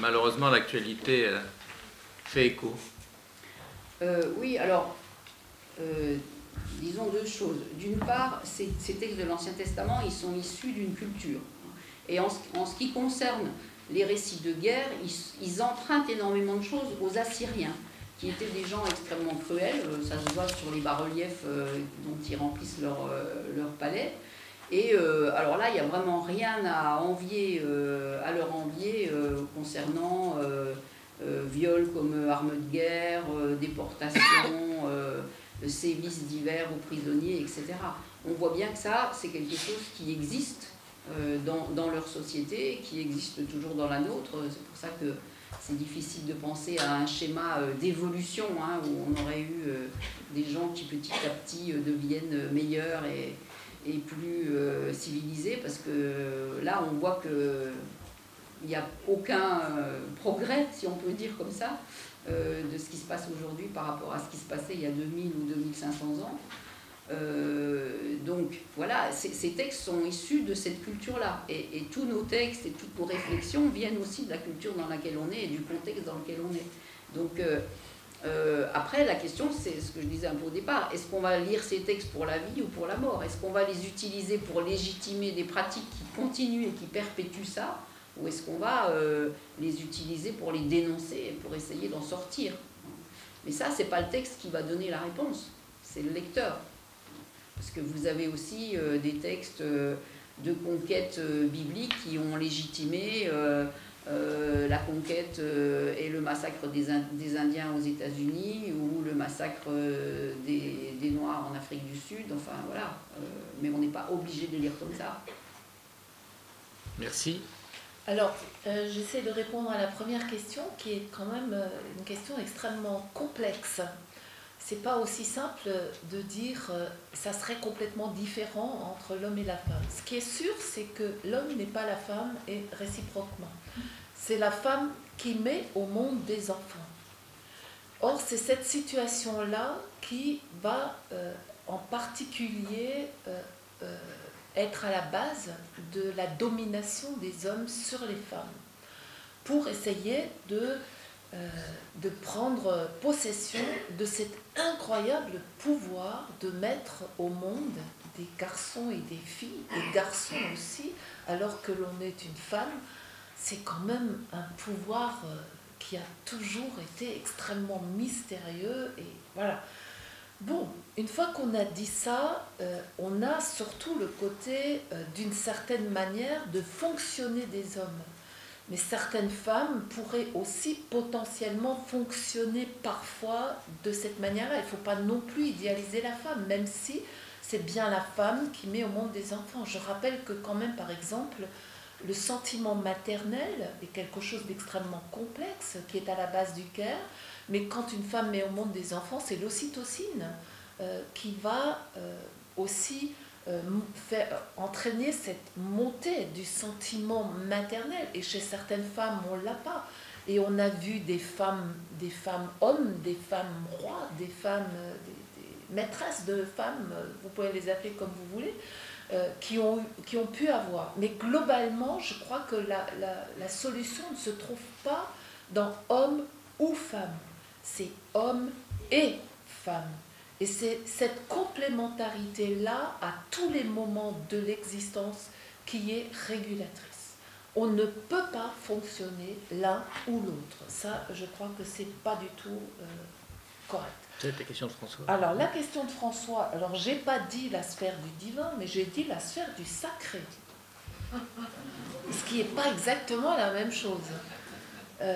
malheureusement l'actualité fait écho.
Oui, alors, disons deux choses. D'une part, ces textes de l'Ancien Testament, ils sont issus d'une culture. Et en ce qui concerne les récits de guerre, ils empruntent énormément de choses aux Assyriens, qui étaient des gens extrêmement cruels, ça se voit sur les bas-reliefs dont ils remplissent leur palais. Et alors là, il n'y a vraiment rien à leur envier concernant viol comme arme de guerre, déportation, sévices divers aux prisonniers, etc. On voit bien que ça, c'est quelque chose qui existe dans leur société, qui existe toujours dans la nôtre. C'est pour ça que c'est difficile de penser à un schéma d'évolution, hein, où on aurait eu des gens qui petit à petit deviennent meilleurs et plus civilisés, parce que là on voit qu'il n'y a aucun progrès, si on peut dire comme ça, de ce qui se passe aujourd'hui par rapport à ce qui se passait il y a 2000 ou 2500 ans. Donc voilà, ces textes sont issus de cette culture-là. Et tous nos textes et toutes nos réflexions viennent aussi de la culture dans laquelle on est et du contexte dans lequel on est. Donc après, la question, c'est ce que je disais un peu au départ. Est-ce qu'on va lire ces textes pour la vie ou pour la mort? Est-ce qu'on va les utiliser pour légitimer des pratiques qui continuent et qui perpétuent ça? Ou est-ce qu'on va les utiliser pour les dénoncer et pour essayer d'en sortir? Mais ça, c'est pas le texte qui va donner la réponse, c'est le lecteur. Parce que vous avez aussi des textes de conquête biblique qui ont légitimé la conquête et le massacre des Indiens aux États-Unis ou le massacre des Noirs en Afrique du Sud. Enfin voilà, mais on n'est pas obligé de lire comme ça.
Merci.
Alors, j'essaie de répondre à la première question, qui est quand même une question extrêmement complexe. C'est pas aussi simple de dire ça serait complètement différent entre l'homme et la femme. Ce qui est sûr, c'est que l'homme n'est pas la femme et réciproquement. C'est la femme qui met au monde des enfants. Or, c'est cette situation-là qui va en particulier être à la base de la domination des hommes sur les femmes, pour essayer de prendre possession de cet incroyable pouvoir de mettre au monde des garçons et des filles, des garçons aussi, alors que l'on est une femme. C'est quand même un pouvoir qui a toujours été extrêmement mystérieux, et voilà. Bon, une fois qu'on a dit ça, on a surtout le côté, d'une certaine manière, de fonctionner des hommes. Mais certaines femmes pourraient aussi potentiellement fonctionner parfois de cette manière-là. Il ne faut pas non plus idéaliser la femme, même si c'est bien la femme qui met au monde des enfants. Je rappelle que quand même, par exemple, le sentiment maternel est quelque chose d'extrêmement complexe, qui est à la base du care, mais quand une femme met au monde des enfants, c'est l'ocytocine qui va aussi entraîner cette montée du sentiment maternel. Et chez certaines femmes, on ne l'a pas. Et on a vu des femmes hommes, des femmes rois, des femmes, des maîtresses de femmes, vous pouvez les appeler comme vous voulez, qui ont pu avoir. Mais globalement, je crois que la solution ne se trouve pas dans homme ou femme. C'est homme et femme. Et c'est cette complémentarité-là, à tous les moments de l'existence, qui est régulatrice. On ne peut pas fonctionner l'un ou l'autre. Ça, je crois que c'est pas du tout correct.
C'est la question de François.
Alors, la question de François, alors j'ai pas dit la sphère du divin, mais j'ai dit la sphère du sacré. Ce qui n'est pas exactement la même chose.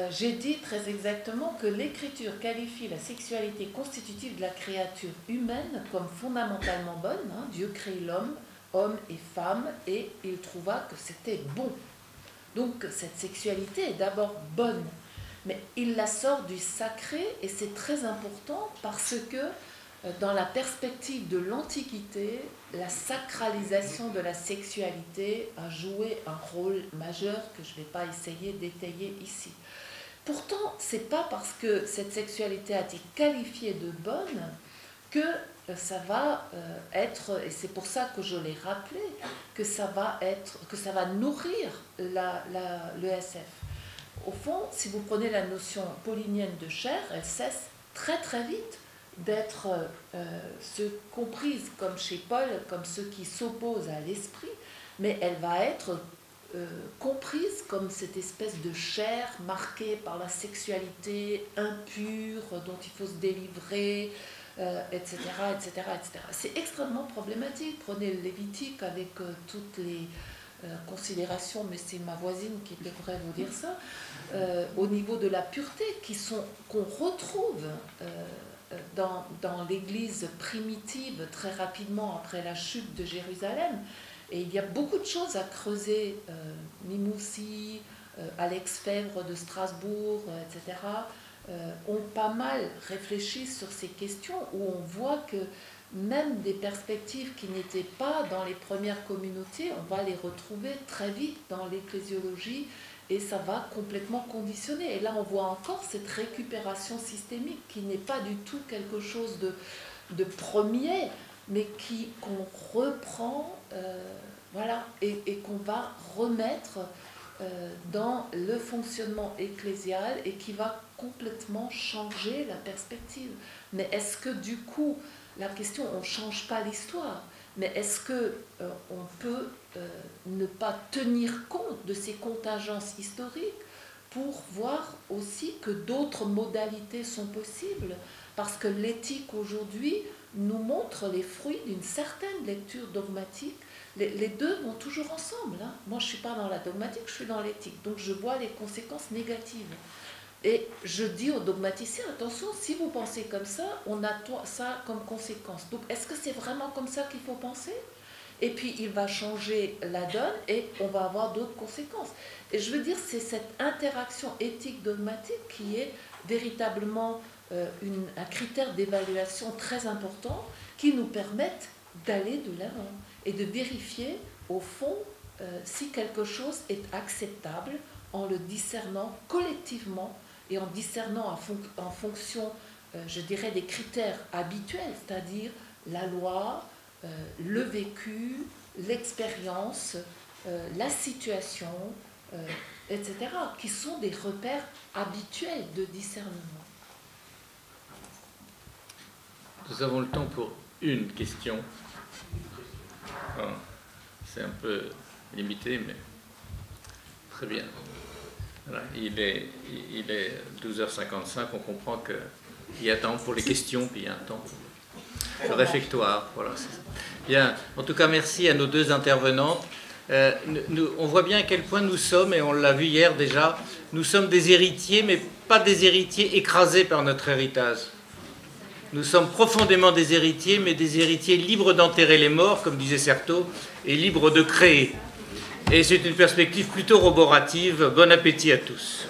J'ai dit très exactement que l'Écriture qualifie la sexualité constitutive de la créature humaine comme fondamentalement bonne. Hein. Dieu crée l'homme, homme et femme, et il trouva que c'était bon. Donc cette sexualité est d'abord bonne, mais il la sort du sacré, et c'est très important parce que dans la perspective de l'Antiquité, la sacralisation de la sexualité a joué un rôle majeur que je ne vais pas essayer d'étayer ici. Pourtant, ce n'est pas parce que cette sexualité a été qualifiée de bonne que ça va être, et c'est pour ça que je l'ai rappelé, que ça va nourrir le SF. Au fond, si vous prenez la notion paulinienne de chair, elle cesse très très vite d'être comprise comme chez Paul, comme ce qui s'oppose à l'esprit, mais elle va être comprise comme cette espèce de chair marquée par la sexualité impure dont il faut se délivrer, etc., etc., etc. C'est extrêmement problématique. Prenez le Lévitique avec toutes les considérations, mais c'est ma voisine qui devrait vous dire ça, au niveau de la pureté qu'on retrouve dans l'église primitive très rapidement après la chute de Jérusalem. Et il y a beaucoup de choses à creuser. Mimoussi, Alex Fèvre de Strasbourg, etc., ont pas mal réfléchi sur ces questions, où on voit que même des perspectives qui n'étaient pas dans les premières communautés, on va les retrouver très vite dans l'ecclésiologie, et ça va complètement conditionner. Et là, on voit encore cette récupération systémique qui n'est pas du tout quelque chose de premier, mais qu'on reprend, voilà, et qu'on va remettre dans le fonctionnement ecclésial, et qui va complètement changer la perspective. Mais est-ce que du coup, la question, on ne change pas l'histoire, mais est-ce qu'on peut ne pas tenir compte de ces contingences historiques pour voir aussi que d'autres modalités sont possibles? Parce que l'éthique aujourd'hui nous montre les fruits d'une certaine lecture dogmatique. Les deux vont toujours ensemble, hein. Moi, je ne suis pas dans la dogmatique, je suis dans l'éthique. Donc, je vois les conséquences négatives. Et je dis aux dogmaticiens, attention, si vous pensez comme ça, on a ça comme conséquence. Donc, est-ce que c'est vraiment comme ça qu'il faut penser? Et puis, il va changer la donne et on va avoir d'autres conséquences. Et je veux dire, c'est cette interaction éthique-dogmatique qui est véritablement un critère d'évaluation très important, qui nous permettent d'aller de l'avant et de vérifier, au fond, si quelque chose est acceptable en le discernant collectivement et en discernant en fonction, je dirais, des critères habituels, c'est-à-dire la loi, le vécu, l'expérience, la situation, etc., qui sont des repères habituels de discernement.
Nous avons le temps pour une question. C'est un peu limité, mais très bien. Voilà, il est 12h55, on comprend qu'il y a un temps pour les questions, puis il y a un temps pour le réfectoire. Voilà, bien. En tout cas, merci à nos deux intervenantes. On voit bien à quel point nous sommes, et on l'a vu hier déjà, nous sommes des héritiers, mais pas des héritiers écrasés par notre héritage. Nous sommes profondément des héritiers, mais des héritiers libres d'enterrer les morts, comme disait Certeau, et libres de créer. Et c'est une perspective plutôt roborative. Bon appétit à tous.